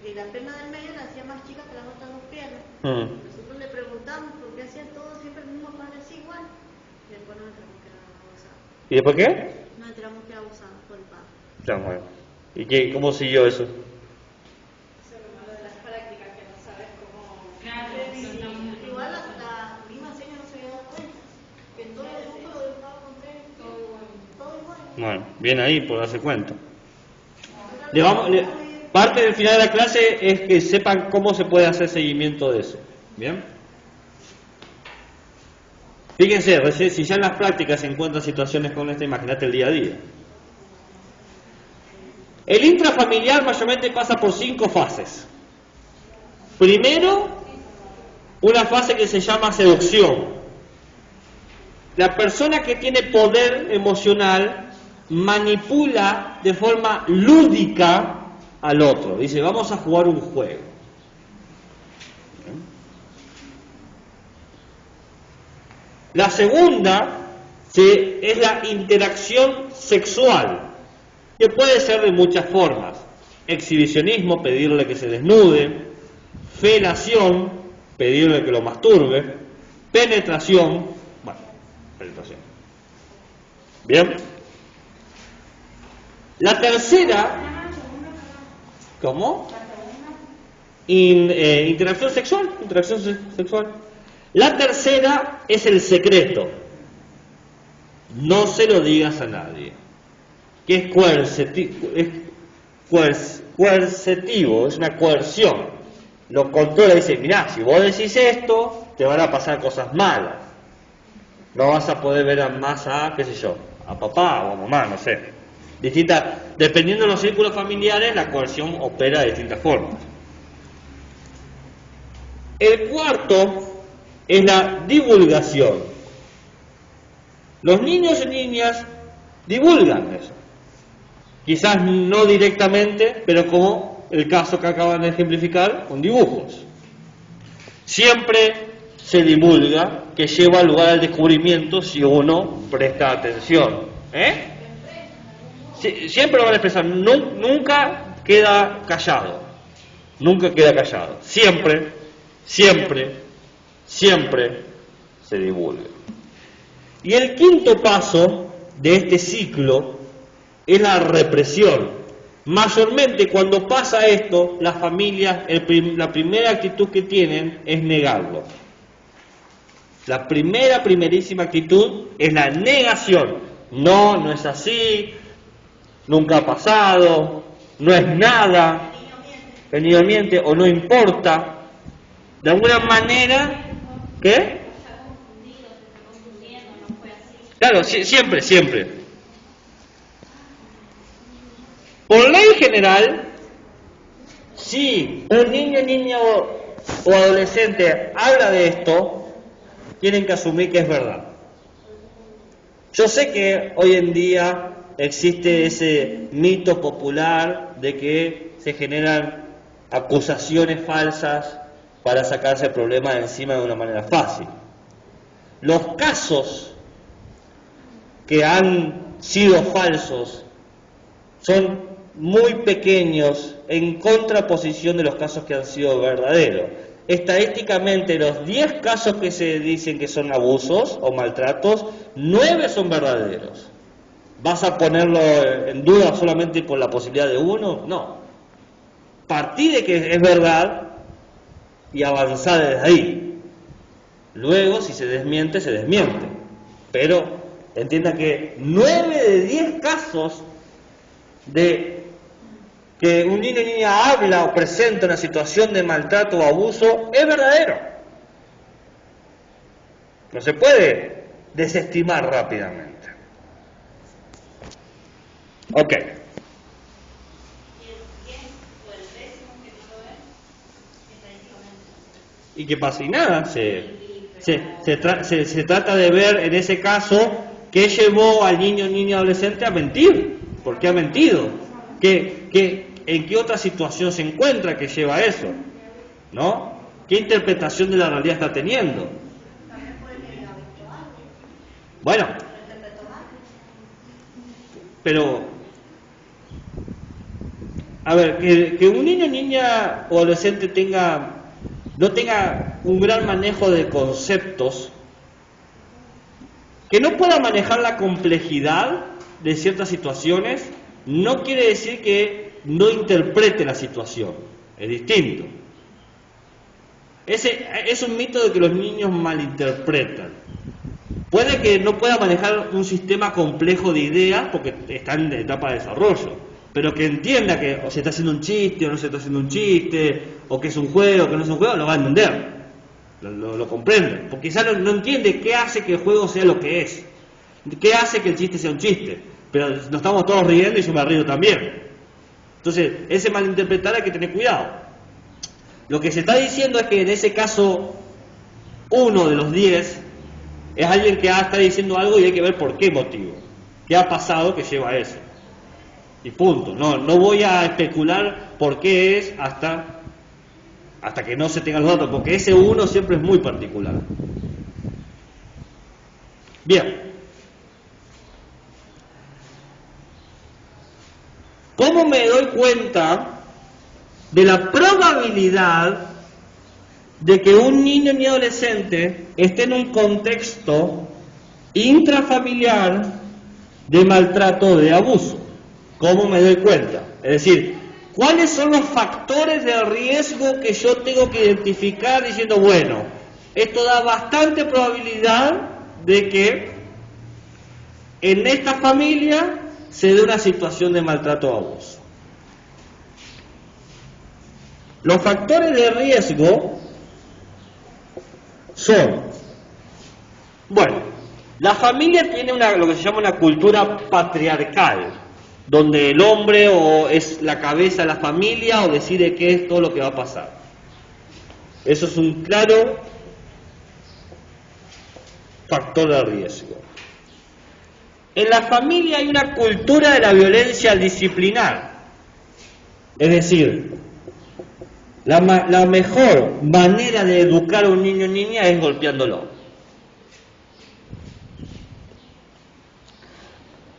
[SPEAKER 3] Y la pierna del medio la hacía más chica que las otras 2 piernas. Nosotros le preguntamos por qué hacían todo siempre el mismo padre así igual. Y después nos enteramos que era abusado.
[SPEAKER 1] ¿Y después qué?
[SPEAKER 3] Nos enteramos que era abusado por el padre.
[SPEAKER 1] Ya, bueno. ¿Y cómo siguió eso?
[SPEAKER 3] Igual la misma señora no se había dado cuenta. Que todo el mundo lo dibujaba con 3, todo igual.
[SPEAKER 1] Bueno, bien ahí por darse cuenta.
[SPEAKER 3] Nosotros
[SPEAKER 1] Parte del final de la clase es que sepan cómo se puede hacer seguimiento de eso. ¿Bien? Fíjense, si ya en las prácticas se encuentran situaciones con esta, imagínate el día a día. El intrafamiliar mayormente pasa por 5 fases. Primero, una fase que se llama seducción. La persona que tiene poder emocional manipula de forma lúdica al otro. Dice, vamos a jugar un juego. La segunda es la interacción sexual, que puede ser de muchas formas. Exhibicionismo, pedirle que se desnude. Felación, pedirle que lo masturbe. Penetración, penetración. Bien. La tercera, ¿cómo? Interacción sexual. La tercera es el secreto. No se lo digas a nadie. Que es coercitivo, es una coerción. Lo controla y dice, mirá, si vos decís esto, te van a pasar cosas malas. No vas a poder ver más qué sé yo, a papá o a mamá, no sé. Dependiendo de los círculos familiares, la coerción opera de distintas formas. El cuarto es la divulgación. Los niños y niñas divulgan eso. Quizás no directamente, pero como el caso que acaban de ejemplificar con dibujos. Siempre se divulga, que lleva lugar al descubrimiento si uno presta atención. Siempre lo van a expresar, nunca queda callado. Nunca queda callado. Siempre se divulga. Y el quinto paso de este ciclo es la represión. Mayormente cuando pasa esto, las familias, la primera actitud que tienen es negarlo. La primerísima actitud es la negación. No es así, nunca ha pasado, no es nada, el niño miente o no importa. De alguna manera, ¿qué? Claro, siempre. Por ley general, si un niño o adolescente habla de esto, tienen que asumir que es verdad. Yo sé que hoy en día existe ese mito popular de que se generan acusaciones falsas para sacarse el problema de encima de una manera fácil. Los casos que han sido falsos son muy pequeños en contraposición de los casos que han sido verdaderos. Estadísticamente, los 10 casos que se dicen que son abusos o maltratos, 9 son verdaderos. ¿Vas a ponerlo en duda solamente por la posibilidad de uno? No. Partí de que es verdad y avanzar desde ahí. Luego, si se desmiente, se desmiente. Pero entienda que 9 de 10 casos de que un niño o niña habla o presenta una situación de maltrato o abuso es verdadero. No se puede desestimar rápidamente. Ok. ¿Y qué pasa? Y nada, se trata de ver en ese caso qué llevó al niño o niña adolescente a mentir. ¿Por qué ha mentido? ¿En qué otra situación se encuentra que lleva a eso? ¿No? ¿Qué interpretación de la realidad está teniendo? Bueno, pero, a ver, que un niño, niña o adolescente no tenga un gran manejo de conceptos, que no pueda manejar la complejidad de ciertas situaciones, no quiere decir que no interprete la situación, es distinto. Es un mito de que los niños malinterpretan. Puede que no pueda manejar un sistema complejo de ideas porque está en etapa de desarrollo, pero que entienda que o se está haciendo un chiste o no se está haciendo un chiste, o que es un juego o que no es un juego, lo va a entender, lo comprende, porque quizás no entiende qué hace que el juego sea lo que es, qué hace que el chiste sea un chiste, pero nos estamos todos riendo y yo me río también. Entonces, ese malinterpretar hay que tener cuidado. Lo que se está diciendo es que en ese caso, 1 de los 10 es alguien que está diciendo algo y hay que ver por qué motivo, qué ha pasado que lleva a eso. Y punto. No voy a especular por qué es hasta que no se tengan los datos, porque ese 1 siempre es muy particular. Bien. ¿Cómo me doy cuenta de la probabilidad de que un niño ni adolescente esté en un contexto intrafamiliar de maltrato o de abuso? ¿Cómo me doy cuenta? Es decir, ¿cuáles son los factores de riesgo que yo tengo que identificar diciendo, bueno, esto da bastante probabilidad de que en esta familia se dé una situación de maltrato o abuso? Los factores de riesgo son, bueno, la familia tiene lo que se llama una cultura patriarcal, donde el hombre o es la cabeza de la familia o decide qué es todo lo que va a pasar. Eso es un claro factor de riesgo. En la familia hay una cultura de la violencia disciplinar, es decir, la mejor manera de educar a un niño o niña es golpeándolo.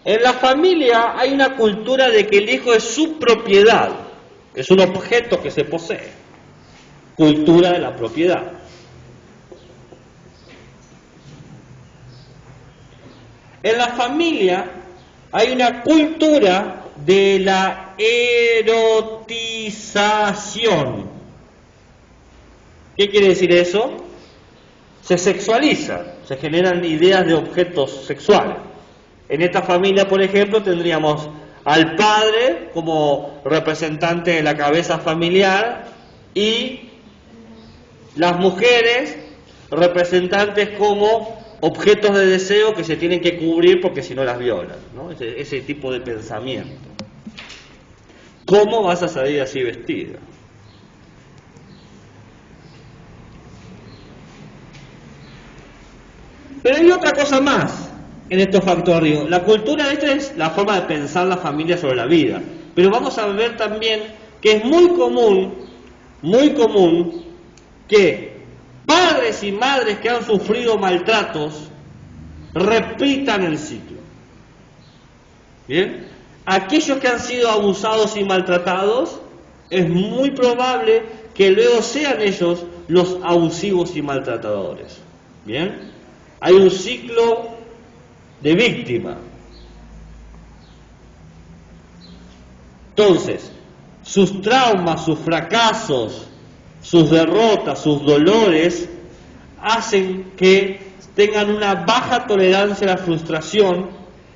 [SPEAKER 1] En la familia hay una cultura de que el hijo es su propiedad, es un objeto que se posee. Cultura de la propiedad. En la familia hay una cultura de la erotización. ¿Qué quiere decir eso? Se sexualiza, se generan ideas de objetos sexuales. En esta familia, por ejemplo, tendríamos al padre como representante de la cabeza familiar y las mujeres representantes como objetos de deseo que se tienen que cubrir porque si no las violan, ¿no? Ese tipo de pensamiento. ¿Cómo vas a salir así vestida? Pero hay otra cosa más en estos factores. La cultura, esta es la forma de pensar la familia sobre la vida. Pero vamos a ver también que es muy común que padres y madres que han sufrido maltratos repitan el ciclo. ¿Bien? Aquellos que han sido abusados y maltratados, es muy probable que luego sean ellos los abusivos y maltratadores. ¿Bien? Hay un ciclo de víctima. Entonces, sus traumas, sus fracasos, sus derrotas, sus dolores, hacen que tengan una baja tolerancia a la frustración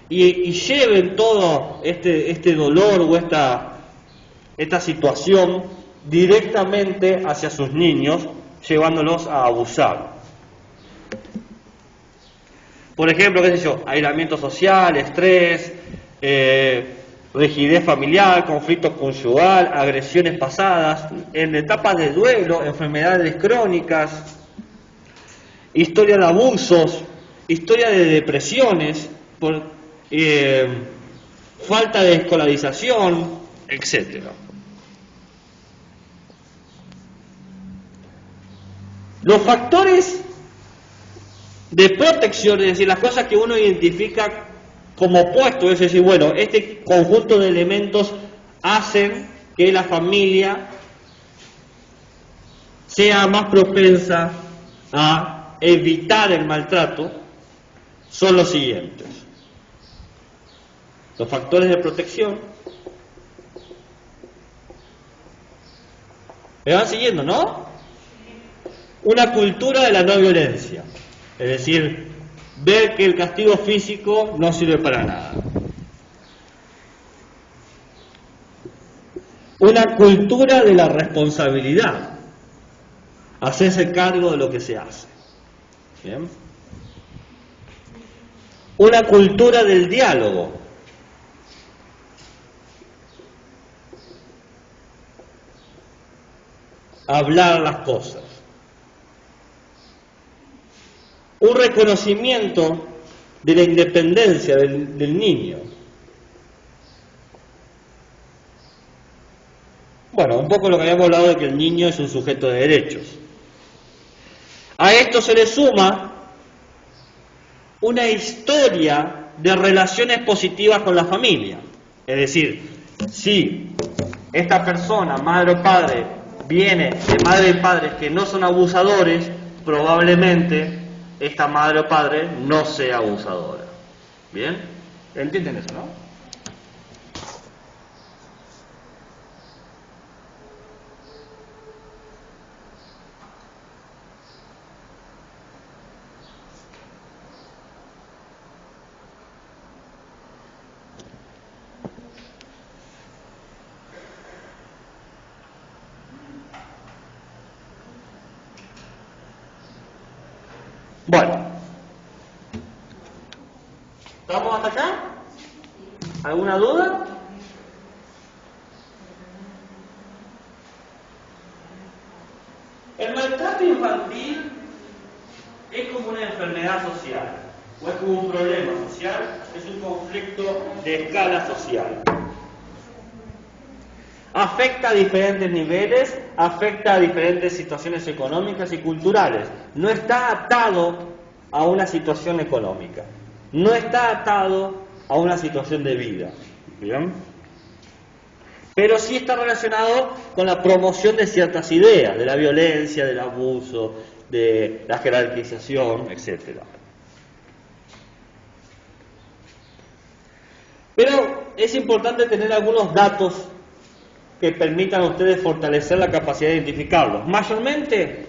[SPEAKER 1] y lleven todo este dolor o esta situación directamente hacia sus niños, llevándolos a abusar. Por ejemplo, qué sé yo, aislamiento social, estrés, rigidez familiar, conflicto conyugal, agresiones pasadas, en etapas de duelo, enfermedades crónicas, historia de abusos, historia de depresiones, falta de escolarización, etc. Los factores de protección, es decir, las cosas que uno identifica como opuesto, es decir, bueno, este conjunto de elementos hacen que la familia sea más propensa a evitar el maltrato, son los siguientes. Los factores de protección. ¿Me van siguiendo, no? Una cultura de la no violencia. Es decir, ver que el castigo físico no sirve para nada. Una cultura de la responsabilidad. Hacerse cargo de lo que se hace. ¿Bien? Una cultura del diálogo. Hablar las cosas. Un reconocimiento de la independencia del niño. Bueno, un poco lo que habíamos hablado de que el niño es un sujeto de derechos. A esto se le suma una historia de relaciones positivas con la familia. Es decir, si esta persona, madre o padre, viene de madre y padres que no son abusadores, probablemente esta madre o padre no sea abusadora. ¿Bien? ¿Entienden eso, no? Bueno, ¿estamos hasta acá? ¿Alguna duda? El maltrato infantil es como una enfermedad social, o es como un problema social, es un conflicto de escala social. Afecta a diferentes niveles, afecta a diferentes situaciones económicas y culturales. No está atado a una situación económica. No está atado a una situación de vida. ¿Bien? Pero sí está relacionado con la promoción de ciertas ideas, de la violencia, del abuso, de la jerarquización, etc. Pero es importante tener algunos datos que permitan a ustedes fortalecer la capacidad de identificarlos. Mayormente,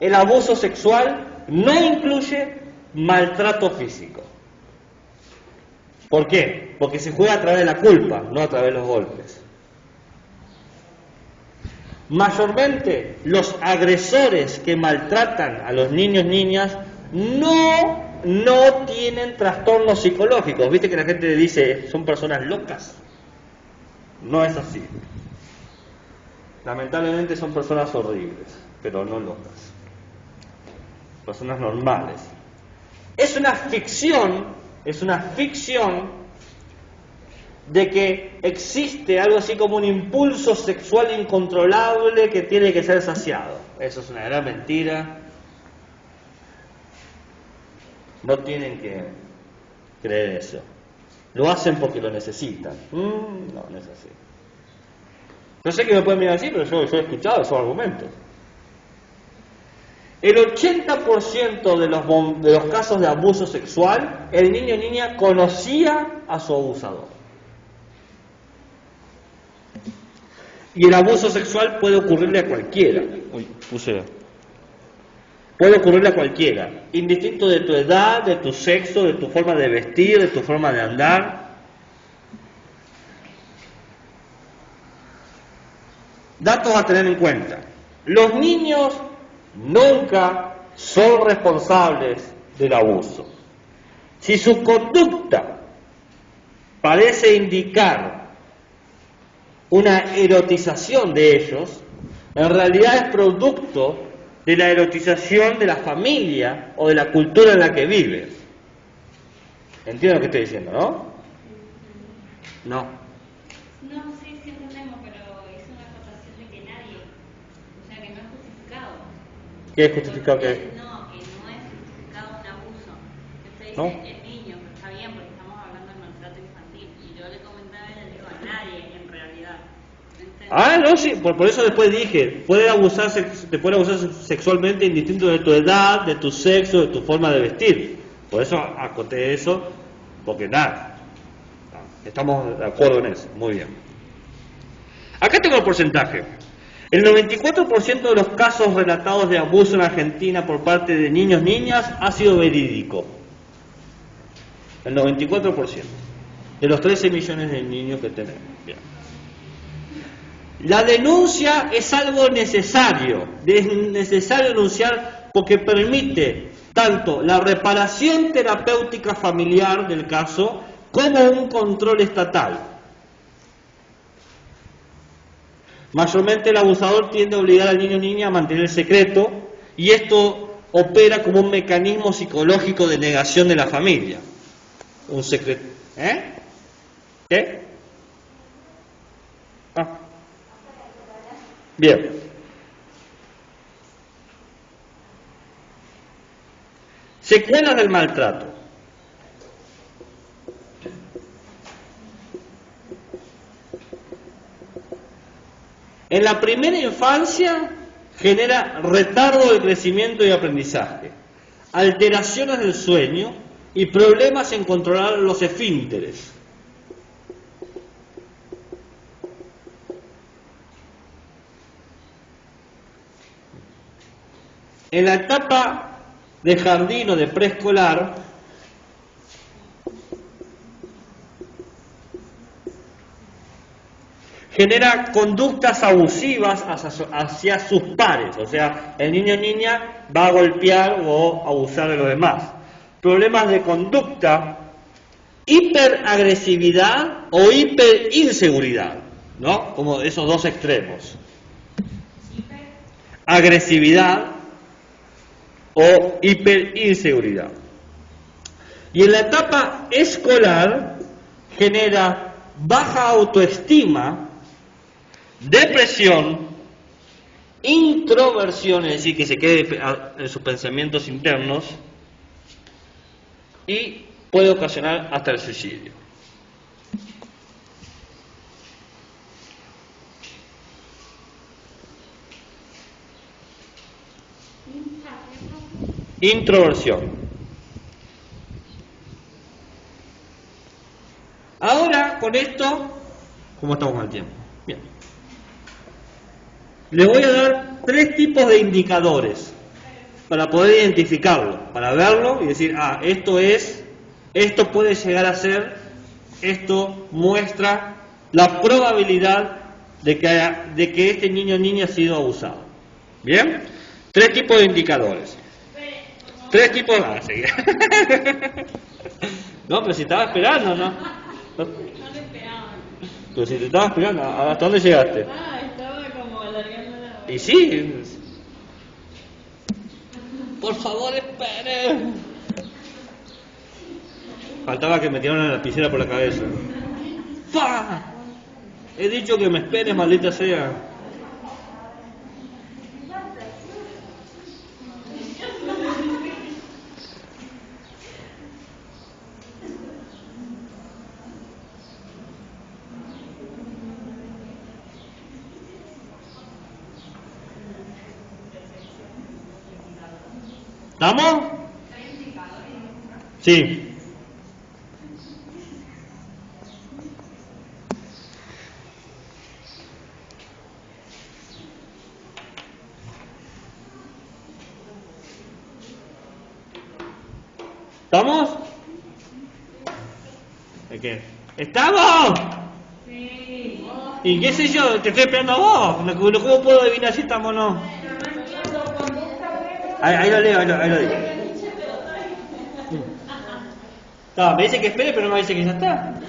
[SPEAKER 1] el abuso sexual no incluye maltrato físico. ¿Por qué? Porque se juega a través de la culpa, no a través de los golpes. Mayormente, los agresores que maltratan a los niños, niñas, no tienen trastornos psicológicos. ¿Viste que la gente dice, son personas locas? No es así. Lamentablemente son personas horribles, pero no locas. Personas normales. Es una ficción de que existe algo así como un impulso sexual incontrolable que tiene que ser saciado. Eso es una gran mentira. No tienen que creer eso. Lo hacen porque lo necesitan. No es así. No sé qué me pueden mirar así, pero yo he escuchado esos argumentos. El 80% de los casos de abuso sexual, el niño o niña conocía a su abusador. Y el abuso sexual puede ocurrirle a cualquiera. Puede ocurrirle a cualquiera, indistinto de tu edad, de tu sexo, de tu forma de vestir, de tu forma de andar. Datos a tener en cuenta. Los niños nunca son responsables del abuso. Si su conducta parece indicar una erotización de ellos, en realidad es producto de la erotización de la familia o de la cultura en la que vive. ¿Entienden lo que estoy diciendo, no? No.
[SPEAKER 2] No, sí, sí entendemos, pero es una acotación de que nadie, o sea, que no es justificado.
[SPEAKER 1] ¿Qué es justificado qué?
[SPEAKER 2] No, que no es justificado un abuso. Usted dice
[SPEAKER 1] ¿No?
[SPEAKER 2] el niño, pero está bien porque estamos hablando del maltrato infantil. Y yo le comentaba y le digo a nadie en realidad.
[SPEAKER 1] No, sí, por eso después dije, te puede abusar sexualmente indistinto de tu edad, de tu sexo, de tu forma de vestir. Por eso acoté eso, porque nada, estamos de acuerdo en eso, muy bien. Acá tengo el porcentaje. El 94% de los casos relatados de abuso en Argentina por parte de niños, niñas, ha sido verídico. El 94% de los 13 millones de niños que tenemos. Bien. La denuncia es algo necesario, es necesario denunciar porque permite tanto la reparación terapéutica familiar del caso como un control estatal. Mayormente el abusador tiende a obligar al niño o niña a mantener el secreto y esto opera como un mecanismo psicológico de negación de la familia. Un secreto. ¿Qué? Bien. Secuelas del maltrato. En la primera infancia genera retardo de crecimiento y aprendizaje, alteraciones del sueño y problemas en controlar los esfínteres. En la etapa de jardín o de preescolar, genera conductas abusivas hacia sus pares, o sea, el niño o niña va a golpear o abusar de los demás. Problemas de conducta, hiperagresividad o hiperinseguridad, ¿no? Como esos dos extremos. Agresividad o hiperinseguridad. Y en la etapa escolar genera baja autoestima, depresión, introversión, es decir, que se quede en sus pensamientos internos, y puede ocasionar hasta el suicidio. Introversión. Ahora, con esto, ¿cómo estamos con el tiempo? Bien. Les voy a dar 3 tipos de indicadores para poder identificarlo, para verlo y decir, esto puede llegar a ser, esto muestra la probabilidad de que este niño o niña ha sido abusado. ¿Bien? 3 tipos de indicadores. 3 tipos de... seguir. No, pero si estaba esperando, ¿no?
[SPEAKER 2] No le esperaba.
[SPEAKER 1] Pero si te estaba esperando, ¿hasta dónde llegaste?
[SPEAKER 2] Estaba como alargando la...
[SPEAKER 1] Y sí. Por favor, espere. Faltaba que me tiraran la lapicera por la cabeza. ¡Pah! He dicho que me esperes, maldita sea. ¿Estamos? Sí. ¿Estamos? ¿Qué? ¿Estamos?
[SPEAKER 4] Sí.
[SPEAKER 1] ¿Y qué sé yo? Te estoy esperando a vos. ¿Cómo puedo adivinar si estamos o no? Ahí lo leo, ahí lo digo. No, me dice que espere, pero no me dice que ya está.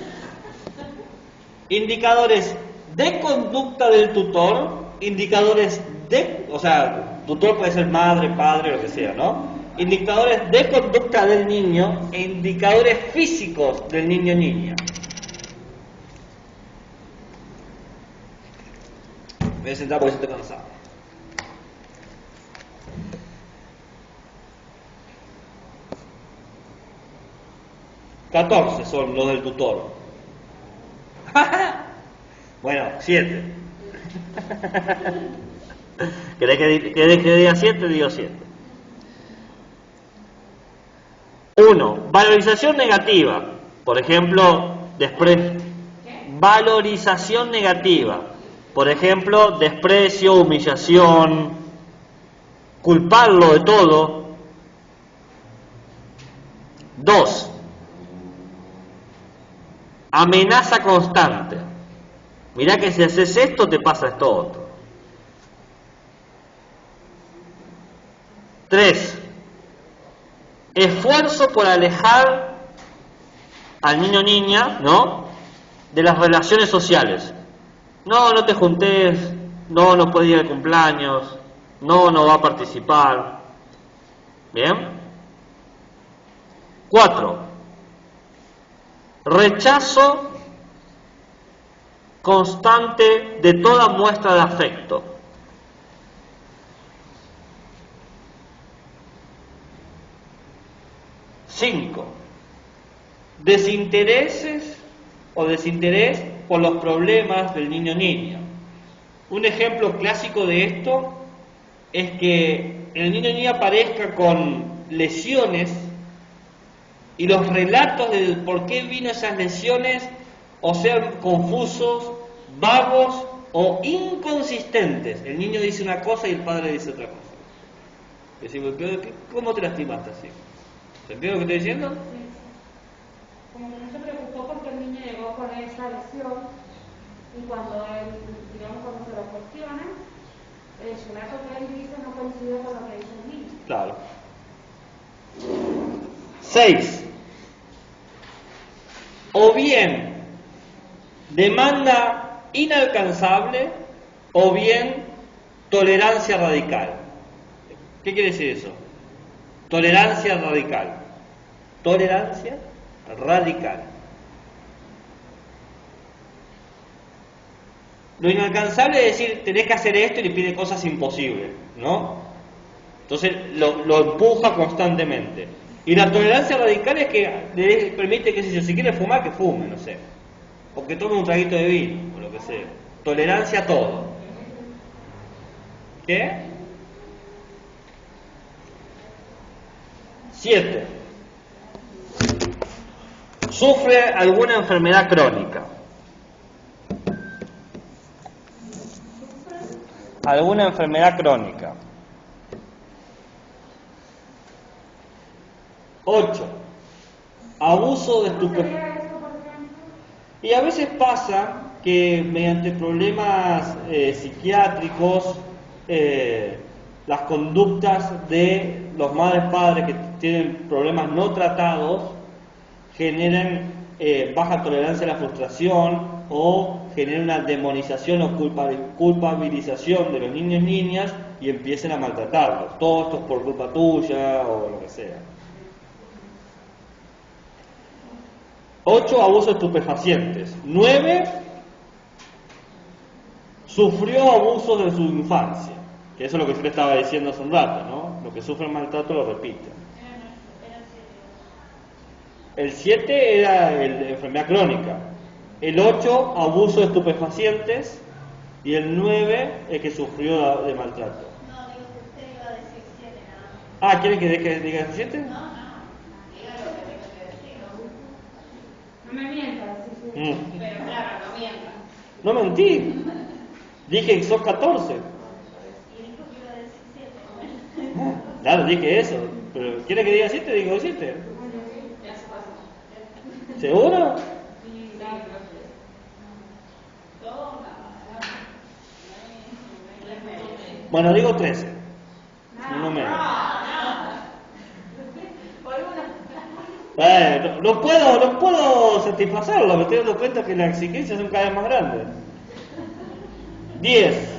[SPEAKER 1] Indicadores de conducta del tutor, indicadores de... O sea, tutor puede ser madre, padre, lo que sea, ¿no? Indicadores de conducta del niño e indicadores físicos del niño o niña. Me voy a sentar porque estoy cansado. $14 son los del tutor. Bueno, 7. ¿Querés que diga 7? Digo 7. 1. Valorización negativa. Por ejemplo, valorización negativa. Por ejemplo, desprecio, humillación, culparlo de todo. 2. Amenaza constante. Mirá que si haces esto te pasa esto otro. 3. Esfuerzo por alejar al niño o niña, ¿no?, de las relaciones sociales. No te juntes, no puede ir al cumpleaños, no va a participar. ¿Bien? 4. Rechazo constante de toda muestra de afecto. 5. Desintereses o desinterés por los problemas del niño o niña. Un ejemplo clásico de esto es que el niño o niña aparezca con lesiones y los relatos de por qué vino esas lesiones o sean confusos, vagos o inconsistentes. El niño dice una cosa y el padre dice otra cosa. Decimos, ¿cómo te lastimaste así? ¿Se entiende lo que estoy diciendo?
[SPEAKER 4] Sí. Como que no se preocupó porque el niño llegó con esa lesión y cuando él, digamos, cuando se lo cuestiona, el relato que él dice no coincide con lo que dice el niño.
[SPEAKER 1] Claro. 6. O bien demanda inalcanzable o bien tolerancia radical. ¿Qué quiere decir eso? Tolerancia radical. Tolerancia radical. Lo inalcanzable es decir, tenés que hacer esto y le pide cosas imposibles, ¿no? Entonces lo empuja constantemente. Y la tolerancia radical es que le permite, qué sé yo, si quiere fumar, que fume, no sé. O que tome un traguito de vino, o lo que sea. Tolerancia a todo. ¿Qué? 7. Sufre alguna enfermedad crónica. Alguna enfermedad crónica. 8. Abuso de estupefacientes. Y a veces pasa que mediante problemas psiquiátricos, las conductas de los madres padres que tienen problemas no tratados generan baja tolerancia a la frustración o generan una demonización o culpabilización de los niños y niñas y empiecen a maltratarlos. Todo esto es por culpa tuya o lo que sea. 8. Abuso de estupefacientes. 9. Sufrió abusos de su infancia. Que eso es lo que usted estaba diciendo hace un rato, ¿no? Lo que sufre el maltrato lo repite. El 7 era la enfermedad crónica. El 8, abuso de estupefacientes. Y el 9, el que sufrió de maltrato.
[SPEAKER 3] No, digo que usted iba a decir 7 nada más.
[SPEAKER 1] ¿Quiere que diga el 7?
[SPEAKER 3] No, diga lo que tengo que decir.
[SPEAKER 4] No me mientas, sí.
[SPEAKER 2] Pero claro, no mientas.
[SPEAKER 1] No mentí. Dije que son 14.
[SPEAKER 3] Y dijo que iba a decir 7.
[SPEAKER 1] Claro, dije eso. Pero ¿quiere que diga 7? Digo 7.
[SPEAKER 2] Ya se pasó.
[SPEAKER 1] ¿Seguro?
[SPEAKER 2] Sí, claro. Todo,
[SPEAKER 1] Bueno, digo 13. No menos. No puedo satisfacerlo, me estoy dando cuenta que las exigencias son cada vez más grandes. 10.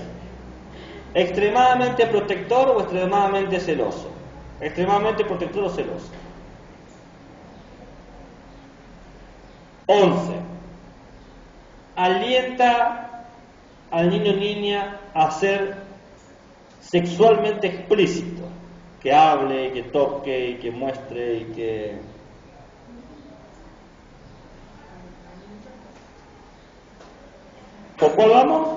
[SPEAKER 1] Extremadamente protector o extremadamente celoso. Extremadamente protector o celoso. 11. Alienta al niño o niña a ser sexualmente explícito. Que hable, que toque, y que muestre, y que... ¿Por cuál vamos?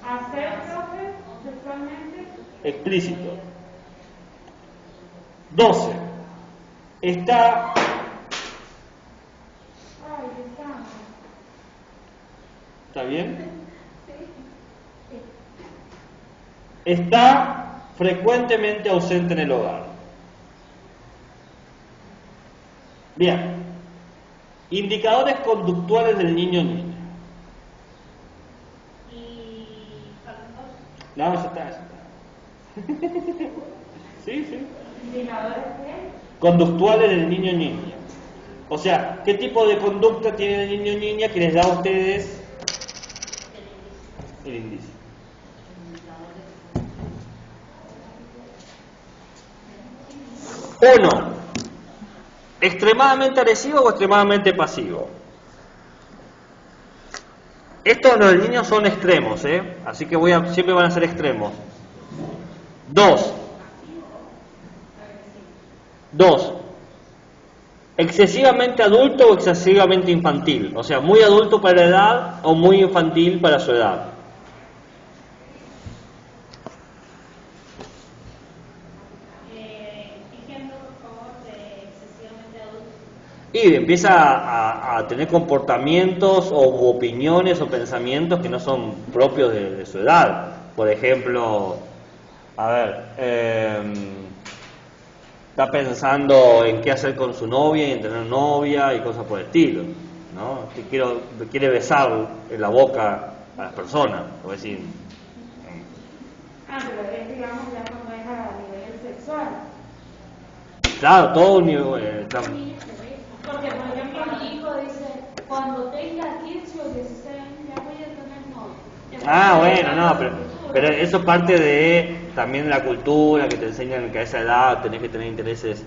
[SPEAKER 4] Hacer, profe, sexualmente.
[SPEAKER 1] Explícito. 12. Está...
[SPEAKER 4] Ay, qué santo.
[SPEAKER 1] ¿Está bien? Está frecuentemente ausente en el hogar. Bien. Indicadores conductuales del niño o niña.
[SPEAKER 2] y facultados.
[SPEAKER 1] No, ya está. Sí, sí.
[SPEAKER 4] ¿Indicadores qué?
[SPEAKER 1] Conductuales del niño o niña. O sea, ¿qué tipo de conducta tiene el niño o niña que les da a ustedes el indicio? Uno, extremadamente agresivo o extremadamente pasivo. Estos los niños son extremos, así que siempre van a ser extremos. Dos, excesivamente adulto o excesivamente infantil, o sea, muy adulto para la edad o muy infantil para su edad.
[SPEAKER 2] Ejemplo, por favor, de excesivamente adulto.
[SPEAKER 1] Y empieza a tener comportamientos o opiniones o pensamientos que no son propios de su edad. Por ejemplo, está pensando en qué hacer con su novia y en tener novia y cosas por el estilo, ¿no? Quiere besar en la boca a las personas, o decir.
[SPEAKER 4] Pero es, digamos, ya cuando es a nivel sexual.
[SPEAKER 1] Claro, todo un nivel.
[SPEAKER 4] Porque, por ejemplo, mi hijo dice, cuando tenga 15 o 16 años ya voy a tener novio.
[SPEAKER 1] Bueno, no, pero eso parte también de la cultura, que te enseñan que a esa edad tenés que tener intereses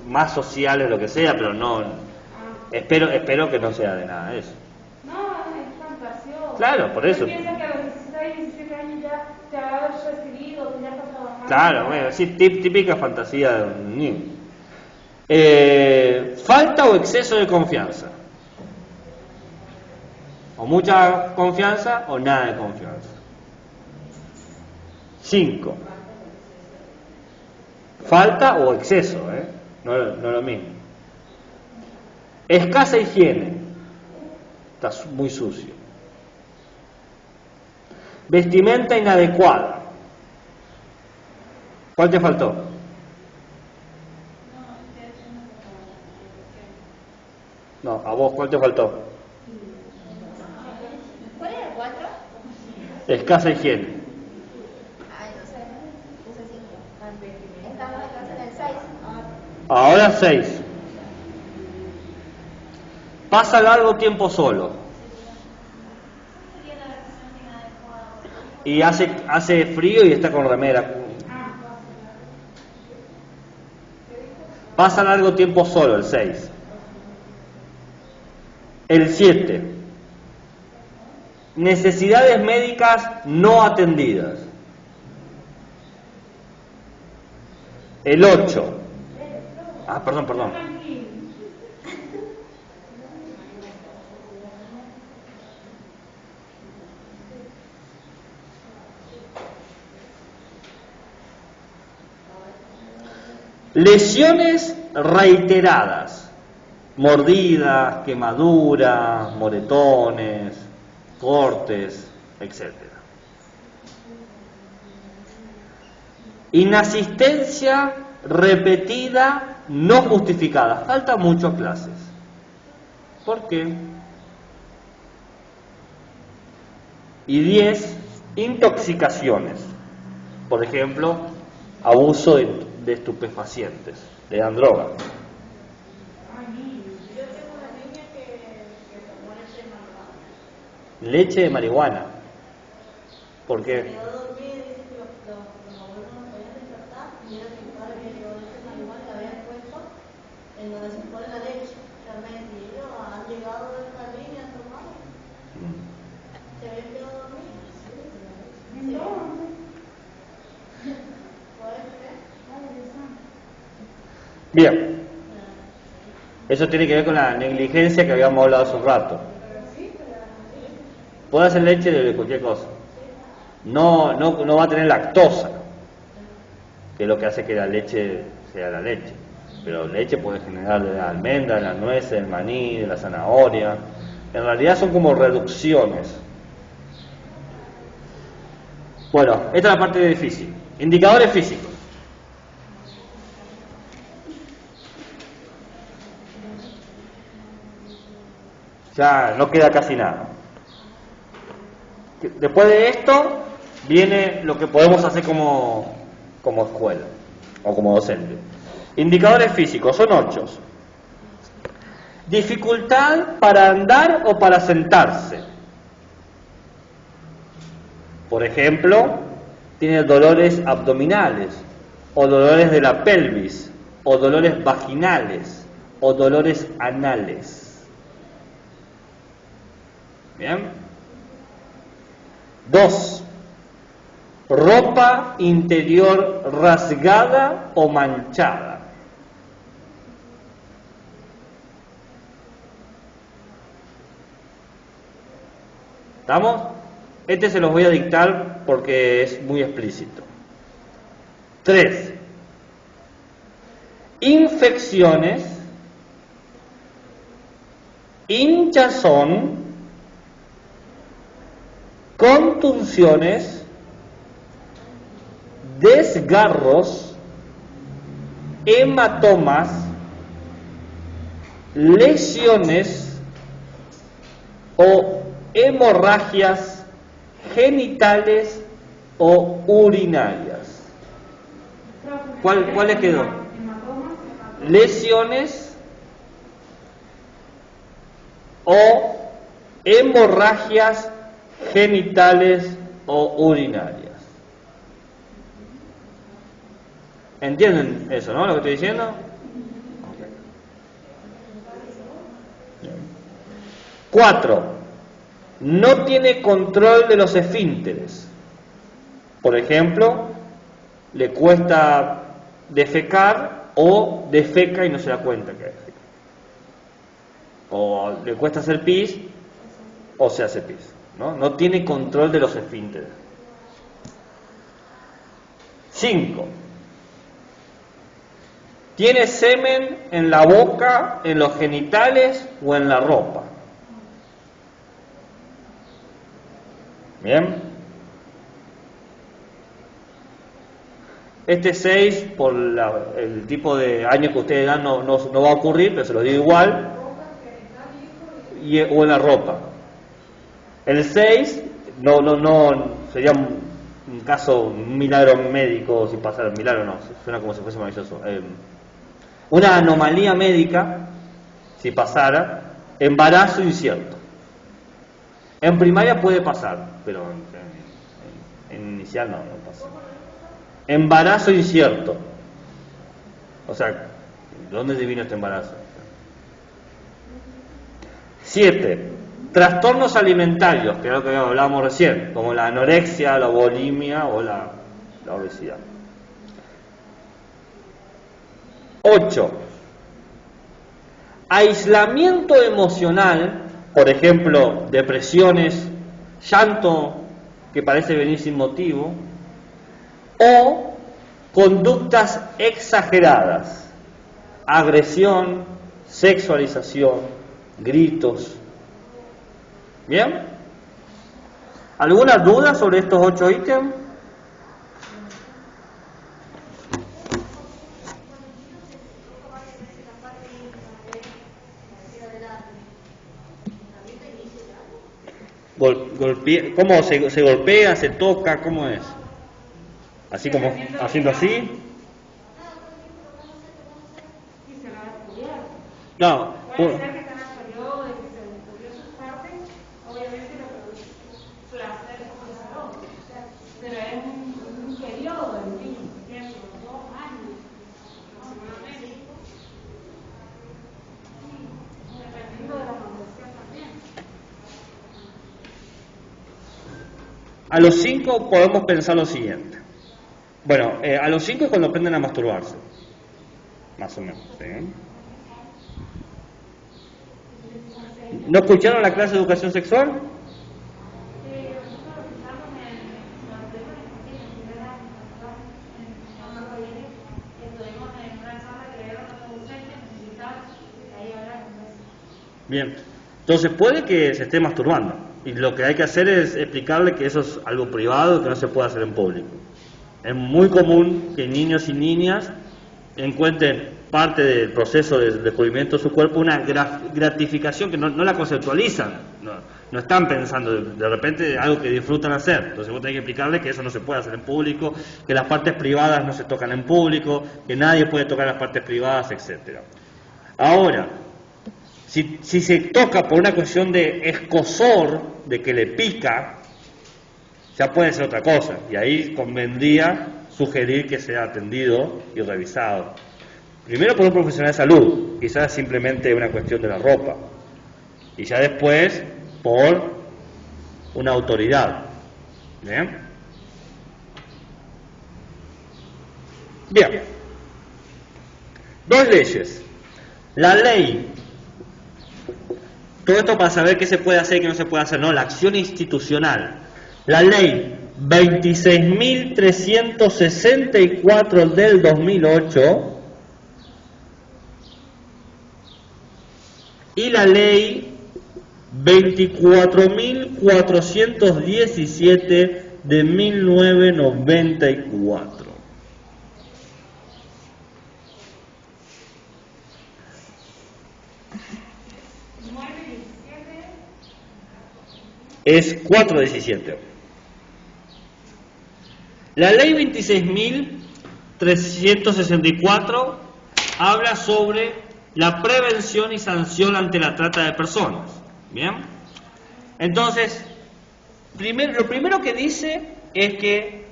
[SPEAKER 1] más sociales, lo que sea, pero no. Espero que no sea de nada de eso.
[SPEAKER 4] No, es fantasioso.
[SPEAKER 1] Claro, por eso.
[SPEAKER 4] Piensa que a los 16, 17 años ya te va a haber recibido, tú ya estás trabajando.
[SPEAKER 1] Claro, bueno, sí, típica fantasía de un niño. Falta o exceso de confianza. O mucha confianza o nada de confianza. 5. Falta o exceso, no lo mismo. Escasa higiene. Está muy sucio. Vestimenta inadecuada. ¿Cuál te faltó? No, a vos, ¿cuál te faltó?
[SPEAKER 3] ¿Cuál era el 4?
[SPEAKER 1] Escasa higiene.
[SPEAKER 3] Ay, no sé. Puse 5. Estamos acá en el 6.
[SPEAKER 1] Ahora 6. Pasa largo tiempo solo. Y hace frío y está con remera. Pasa largo tiempo solo, el 6. El 7. Necesidades médicas no atendidas. El 8. Perdón. Lesiones reiteradas. Mordidas, quemaduras, moretones, cortes, etc. Inasistencia repetida, no justificada. Falta mucho a clases. ¿Por qué? Y 10, intoxicaciones. Por ejemplo, abuso de estupefacientes, le dan droga. Leche de marihuana. ¿Por qué?
[SPEAKER 3] Quedó dormida y dice que los abuelos no podían despertar y era que mi padre había llevado leche de marihuana y la habían puesto en donde se pone la leche. Realmente, y ellos han llegado del jardín y han tomado. Se habían quedado dormidos. ¿Puedes creer?
[SPEAKER 1] Bien. Eso tiene que ver con la negligencia que habíamos hablado hace un rato. Puede hacer leche de cualquier cosa. No va a tener lactosa, que es lo que hace que la leche sea la leche. Pero leche puede generar de la almendra, de la nuez, del maní, de la zanahoria. En realidad son como reducciones. Bueno, esta es la parte difícil. Indicadores físicos. Ya no queda casi nada. Después de esto viene lo que podemos hacer como escuela o como docente. Indicadores físicos, son 8. Dificultad para andar o para sentarse. Por ejemplo, tiene dolores abdominales, o dolores de la pelvis, o dolores vaginales, o dolores anales. Bien. 2. Ropa interior rasgada o manchada. ¿Estamos? Este se los voy a dictar porque es muy explícito. 3. Infecciones, hinchazón, contunciones, desgarros, hematomas, lesiones o hemorragias genitales o urinarias. ¿Cuál les quedó? Lesiones o hemorragias genitales o urinarias. ¿Entienden eso, no? Lo que estoy diciendo. 4. No tiene control de los esfínteres. Por ejemplo, le cuesta defecar o defeca y no se da cuenta que defeca. O le cuesta hacer pis o se hace pis. No tiene control de los esfínteres. 5. Tiene semen en la boca, en los genitales o en la ropa. Bien. Este 6, por el tipo de año que ustedes dan, no va a ocurrir, pero se lo digo igual. O en la ropa. El 6, no sería un caso, un milagro médico, si pasara el milagro, no, suena como si fuese maravilloso. Una anomalía médica, si pasara, embarazo incierto. En primaria puede pasar, pero en inicial no pasa. Embarazo incierto. O sea, ¿de dónde vino este embarazo? 7. Trastornos alimentarios, que es lo que hablábamos recién, como la anorexia, la bulimia o la obesidad. 8. Aislamiento emocional, por ejemplo, depresiones, llanto que parece venir sin motivo, o conductas exageradas, agresión, sexualización, gritos. ¿Bien? ¿Alguna duda sobre estos 8 ítems? ¿Cómo se golpea, se toca? ¿Cómo es? ¿Así como haciendo así? No.
[SPEAKER 4] Puede ser que está en el periodo de que se descubrió sus partes, obviamente lo produce placer por salón, pero es un periodo en fin, tiempo, 2 años aproximadamente, dependiendo de la condición también.
[SPEAKER 1] A los 5 podemos pensar lo siguiente. Bueno, a los 5 es cuando aprenden a masturbarse, más o menos, ¿sí? ¿No escucharon la clase de educación sexual?
[SPEAKER 4] Nosotros pensamos en los temas que estuvimos en una charla que dieron los docentes, necesitados, ahí hablamos de eso.
[SPEAKER 1] Bien, entonces puede que se esté masturbando y lo que hay que hacer es explicarle que eso es algo privado y que no se puede hacer en público. Es muy común que niños y niñas encuentren parte del proceso de descubrimiento de su cuerpo una gratificación que no la conceptualizan, No están pensando de repente algo que disfrutan hacer. Entonces vos tenés que explicarle que eso no se puede hacer en público, que las partes privadas no se tocan en público, que nadie puede tocar las partes privadas, etc. Ahora, si se toca por una cuestión de escozor, de que le pica, ya puede ser otra cosa. Y ahí convendría sugerir que sea atendido y revisado. Primero por un profesional de salud, quizás simplemente una cuestión de la ropa. Y ya después por una autoridad. ¿Bien? Bien. Dos leyes. La ley. Todo esto para saber qué se puede hacer y qué no se puede hacer, ¿no? La acción institucional. La ley 26.364 del 2008 y la ley 24.417 de 1994. Es 417. La ley 26.364 habla sobre la prevención y sanción ante la trata de personas. Bien, entonces, lo primero que dice es que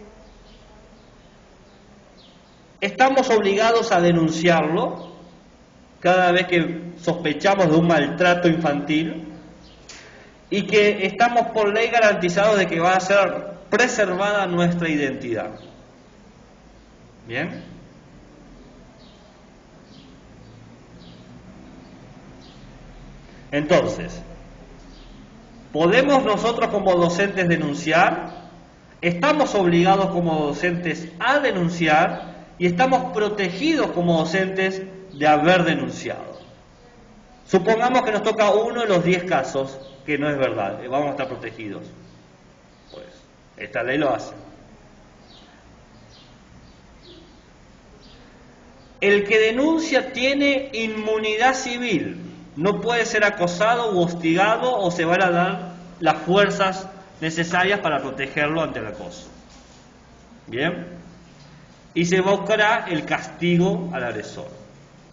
[SPEAKER 1] estamos obligados a denunciarlo cada vez que sospechamos de un maltrato infantil y que estamos por ley garantizados de que va a ser preservada nuestra identidad. Bien. Entonces, ¿podemos nosotros como docentes denunciar? Estamos obligados como docentes a denunciar y estamos protegidos como docentes de haber denunciado. Supongamos que nos toca uno de los 10 casos, que no es verdad, vamos a estar protegidos. Pues, esta ley lo hace. El que denuncia tiene inmunidad civil. No puede ser acosado u hostigado o se van a dar las fuerzas necesarias para protegerlo ante el acoso. Bien. Y se buscará el castigo al agresor.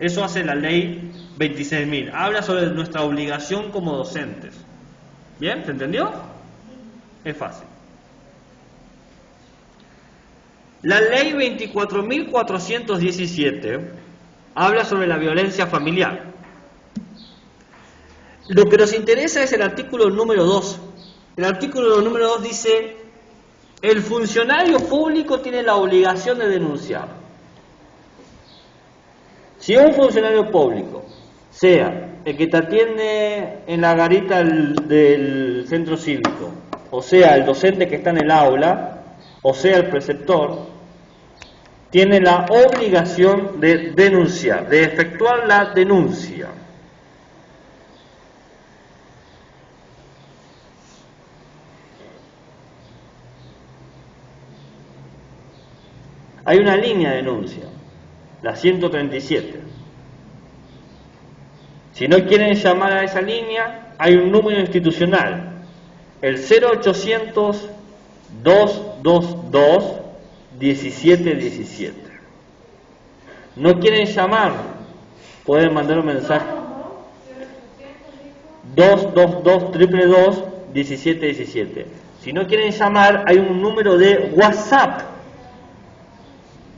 [SPEAKER 1] Eso hace la ley 26.000. Habla sobre nuestra obligación como docentes. ¿Bien? ¿Se entendió? Es fácil. La ley 24.417 habla sobre la violencia familiar. Lo que nos interesa es el artículo número 2. El artículo número 2 dice: el funcionario público tiene la obligación de denunciar. Si un funcionario público, sea el que te atiende en la garita del centro cívico, o sea el docente que está en el aula, o sea el preceptor, tiene la obligación de denunciar, de efectuar la denuncia. Hay una línea de denuncia, la 137. Si no quieren llamar a esa línea, hay un número institucional, el 0800 222 1717. No quieren llamar, pueden mandar un mensaje 222 222 1717. Si no quieren llamar, hay un número de WhatsApp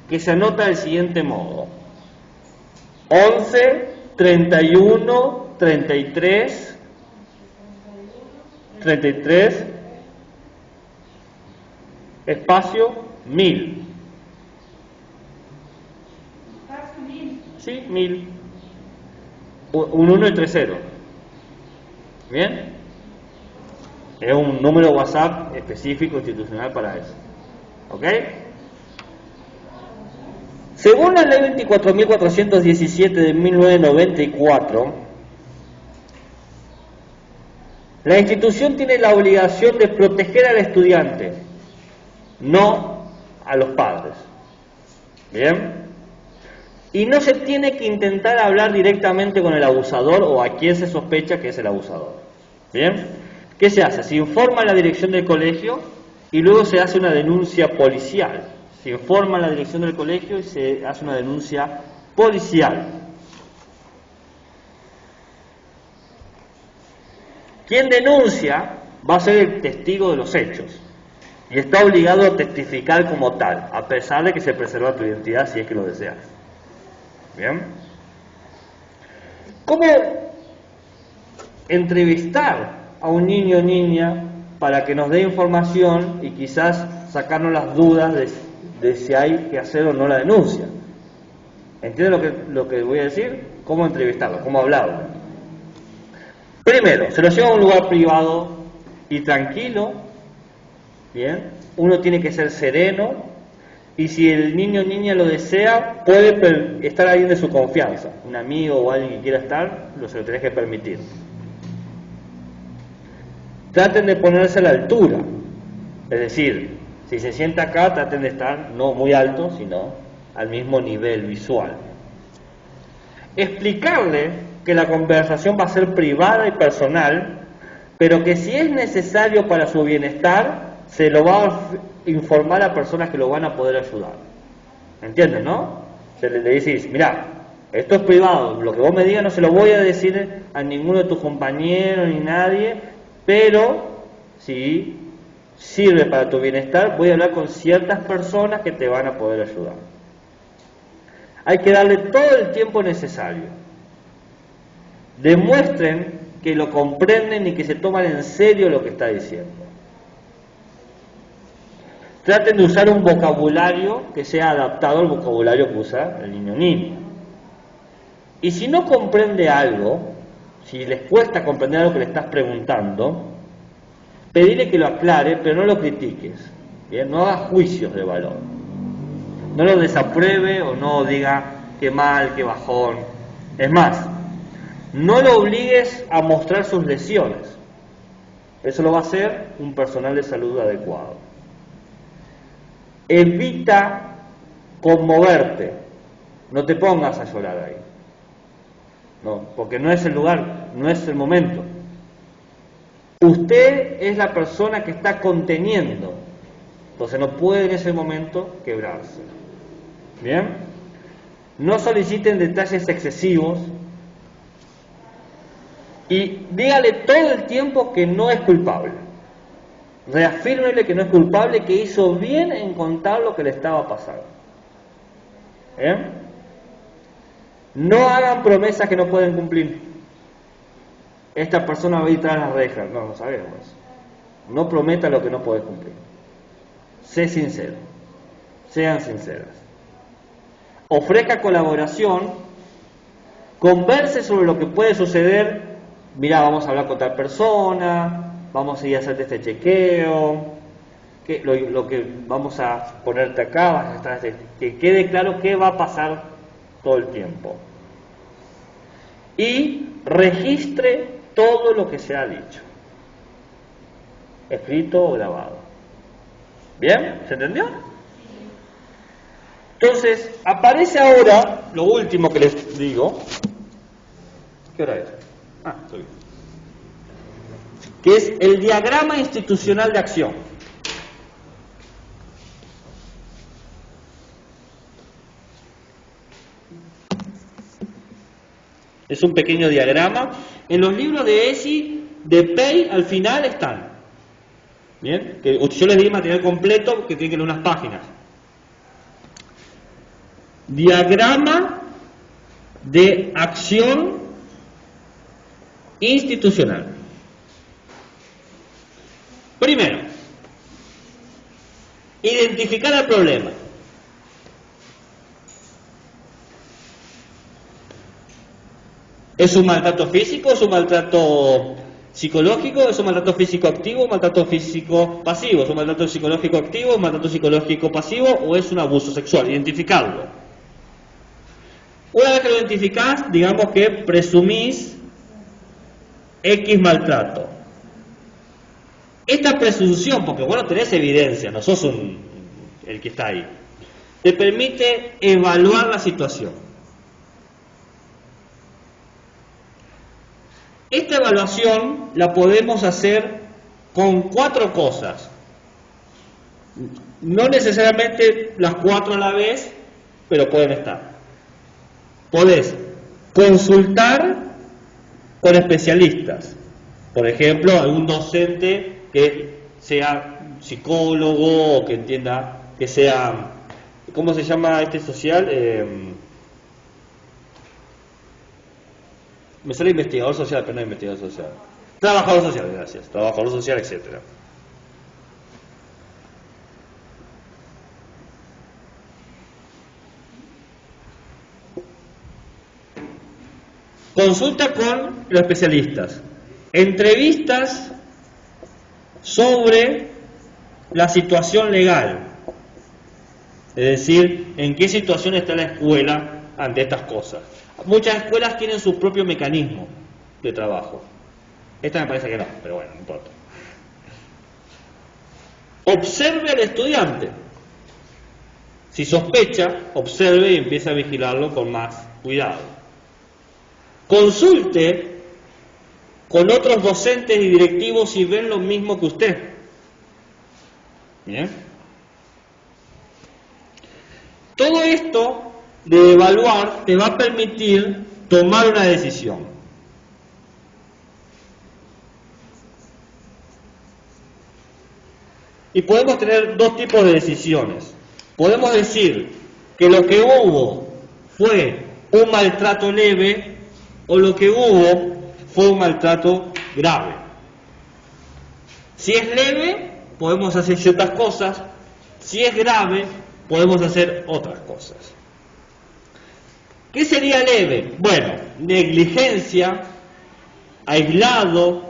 [SPEAKER 1] que se anota del siguiente modo: 11 31 33 33 espacio 1000. Sí, 1000. Un 1 y 3 0. ¿Bien? Es un número WhatsApp específico institucional para eso. ¿Ok? Según la ley 24.417 de 1994, la institución tiene la obligación de proteger al estudiante, no a los padres. ¿Bien? Y no se tiene que intentar hablar directamente con el abusador o a quien se sospecha que es el abusador. ¿Bien? ¿Qué se hace? Se informa a la dirección del colegio y luego se hace una denuncia policial. Se informa a la dirección del colegio y se hace una denuncia policial. Quien denuncia va a ser el testigo de los hechos y está obligado a testificar como tal, a pesar de que se preserva tu identidad si es que lo deseas. ¿Bien? ¿Cómo entrevistar a un niño o niña para que nos dé información y quizás sacarnos las dudas de si hay que hacer o no la denuncia? ¿Entienden lo que voy a decir? ¿Cómo entrevistarlo? ¿Cómo hablarlo? Primero, se lo lleva a un lugar privado y tranquilo. Bien, uno tiene que ser sereno y si el niño o niña lo desea, puede estar alguien de su confianza, un amigo o alguien que quiera estar, se lo tenés que permitir. Traten de ponerse a la altura, es decir, si se sienta acá, traten de estar no muy alto, sino al mismo nivel visual. Explicarle que la conversación va a ser privada y personal, pero que si es necesario para su bienestar, se lo va a informar a personas que lo van a poder ayudar. ¿Entienden, no? Se le decís, mirá, esto es privado, lo que vos me digas no se lo voy a decir a ninguno de tus compañeros ni nadie, pero si sirve para tu bienestar, voy a hablar con ciertas personas que te van a poder ayudar. Hay que darle todo el tiempo necesario. Demuestren que lo comprenden y que se toman en serio lo que está diciendo. Traten de usar un vocabulario que sea adaptado al vocabulario que usa el niño o niña. Y si no comprende algo, si les cuesta comprender algo que le estás preguntando, pedirle que lo aclare, pero no lo critiques. ¿Bien? No hagas juicios de valor. No lo desapruebe o no diga qué mal, qué bajón. Es más, no lo obligues a mostrar sus lesiones. Eso lo va a hacer un personal de salud adecuado. Evita conmoverte. No te pongas a llorar ahí. No, porque no es el lugar, no es el momento. Usted es la persona que está conteniendo. Entonces no puede en ese momento quebrarse. ¿Bien? No soliciten detalles excesivos. Y dígale todo el tiempo que no es culpable. Reafírmele que no es culpable, que hizo bien en contar lo que le estaba pasando. No hagan promesas que no pueden cumplir. Esta persona va a ir tras las rejas. No sabemos eso. No prometa lo que no puede cumplir. Sé sincero. Sean sinceras. Ofrezca colaboración. Converse sobre lo que puede suceder. Mirá, vamos a hablar con tal persona, vamos a ir a hacerte este chequeo, lo que vamos a ponerte acá, vas a estar, que quede claro qué va a pasar todo el tiempo. Y registre todo lo que se ha dicho, escrito o grabado. ¿Bien? ¿Se entendió? Entonces, aparece ahora lo último que les digo. ¿Qué hora es? Estoy bien. Que es el diagrama institucional de acción. Es un pequeño diagrama. En los libros de ESI, de PEI, al final están. Bien, que yo les di material completo que tiene que leer unas páginas. Diagrama de acción institucional. Primero, identificar el problema. ¿Es un maltrato físico? ¿Es un maltrato psicológico? ¿Es un maltrato físico activo? ¿Un maltrato físico pasivo? ¿Es un maltrato psicológico activo? ¿Un maltrato psicológico pasivo? ¿O es un abuso sexual? Identificarlo. Una vez que lo identificás, digamos que presumís X maltrato. Esta presunción, porque vos no tenés evidencia, no sos el que está ahí, te permite evaluar la situación. Esta evaluación la podemos hacer con 4 cosas. No necesariamente las 4 a la vez, pero pueden estar. Podés consultar con especialistas. Por ejemplo, algún docente que sea psicólogo o que entienda, que sea, ¿cómo se llama este social? Me sale investigador social, pero no investigador social. Trabajador social, gracias. Trabajador social, etcétera. Consulta con los especialistas. Entrevistas sobre la situación legal. Es decir, en qué situación está la escuela ante estas cosas. Muchas escuelas tienen su propio mecanismo de trabajo. Esta me parece que no, pero bueno, no importa. Observe al estudiante. Si sospecha, observe y empiece a vigilarlo con más cuidado. Consulte con otros docentes y directivos si ven lo mismo que usted. Bien. Todo esto de evaluar te va a permitir tomar una decisión. Y podemos tener 2 tipos de decisiones. Podemos decir que lo que hubo fue un maltrato leve o lo que hubo fue un maltrato grave. Si es leve, podemos hacer ciertas cosas. Si es grave, podemos hacer otras cosas. ¿Qué sería leve? Bueno, negligencia, aislado,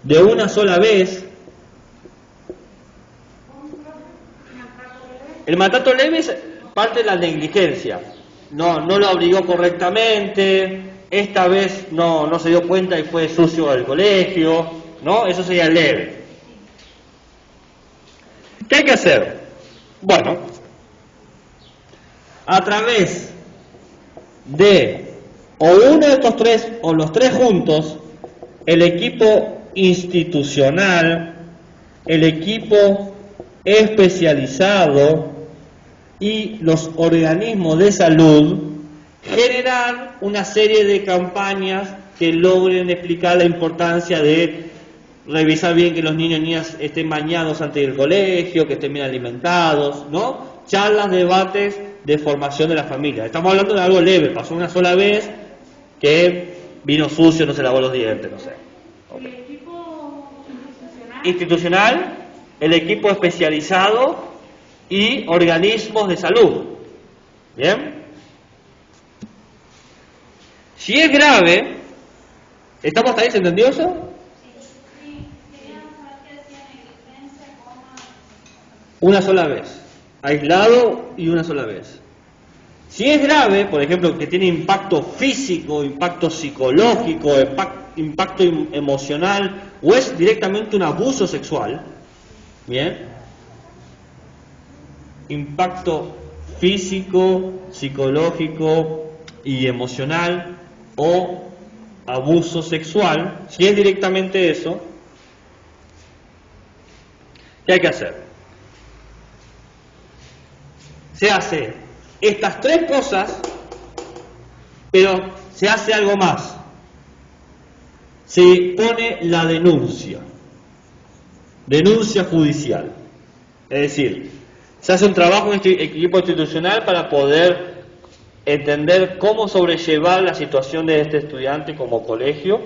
[SPEAKER 1] de una sola vez. El maltrato leve es parte de la negligencia. No lo obligó correctamente, esta vez no se dio cuenta y fue sucio del colegio, ¿no? Eso sería leve. ¿Qué hay que hacer? Bueno, a través de o uno de estos 3 o los 3 juntos, el equipo institucional, el equipo especializado y los organismos de salud, generar una serie de campañas que logren explicar la importancia de revisar bien que los niños y niñas estén bañados antes del colegio, que estén bien alimentados, ¿no? Charlas, debates de formación de la familia. Estamos hablando de algo leve, pasó una sola vez que vino sucio, no se lavó los dientes, no sé. Okay.
[SPEAKER 4] ¿El equipo
[SPEAKER 1] Institucional, el equipo especializado y organismos de salud. ¿Bien? Si es grave, ¿estamos hasta ahí? ¿Se entendió eso?
[SPEAKER 2] Sí, queríamos saber qué decía negligencia,
[SPEAKER 1] Una sola vez. Aislado y una sola vez. Si es grave, por ejemplo, que tiene impacto físico, impacto psicológico, impacto emocional, o es directamente un abuso sexual, ¿bien? Impacto físico, psicológico y emocional o abuso sexual, si es directamente eso, ¿qué hay que hacer? Se hace estas 3 cosas, pero se hace algo más. Se pone la denuncia judicial. Es decir, se hace un trabajo en equipo institucional para poder entender cómo sobrellevar la situación de este estudiante como colegio.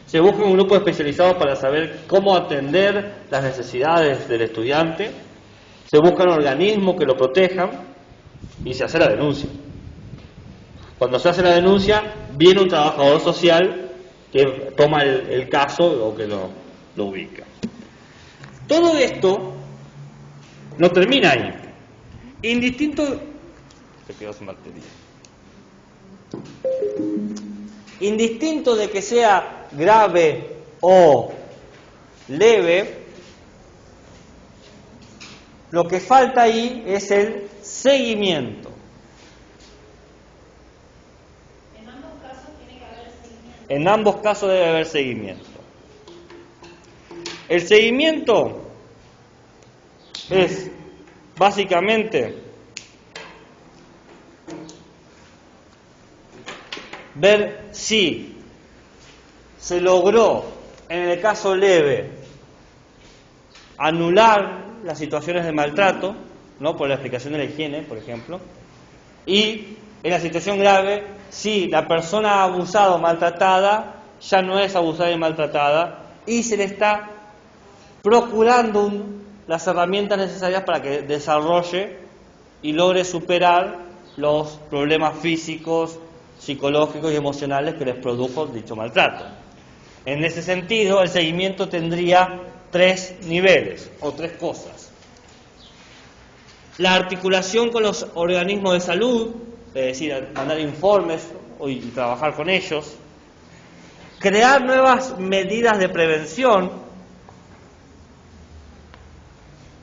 [SPEAKER 1] Se busca un grupo especializado para saber cómo atender las necesidades del estudiante. Se buscan organismos que lo protejan y se hace la denuncia. Cuando se hace la denuncia, viene un trabajador social que toma el caso o que lo ubica. Todo esto no termina ahí. Indistinto de que sea grave o leve, Lo que falta ahí es el seguimiento.
[SPEAKER 2] En ambos casos tiene que haber seguimiento.
[SPEAKER 1] En ambos casos debe haber seguimiento. El seguimiento es básicamente ver si se logró, en el caso leve, anular las situaciones de maltrato, ¿no? Por la explicación de la higiene, por ejemplo, y en la situación grave, si la persona abusada o maltratada ya no es abusada y maltratada y se le está procurando las herramientas necesarias para que desarrolle y logre superar los problemas físicos, psicológicos y emocionales que les produjo dicho maltrato. En ese sentido, el seguimiento tendría 3 niveles o 3 cosas. La articulación con los organismos de salud, es decir, mandar informes y trabajar con ellos. Crear nuevas medidas de prevención.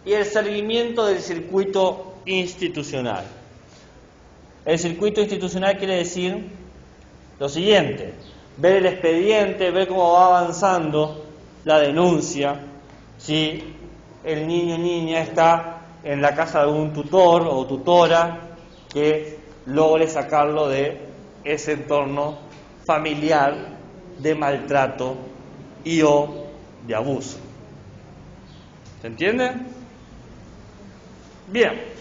[SPEAKER 1] Y el seguimiento del circuito institucional. El circuito institucional quiere decir lo siguiente: ver el expediente, ver cómo va avanzando la denuncia, si el niño o niña está en la casa de algún tutor o tutora que logre sacarlo de ese entorno familiar de maltrato y o de abuso. ¿Se entiende? Bien.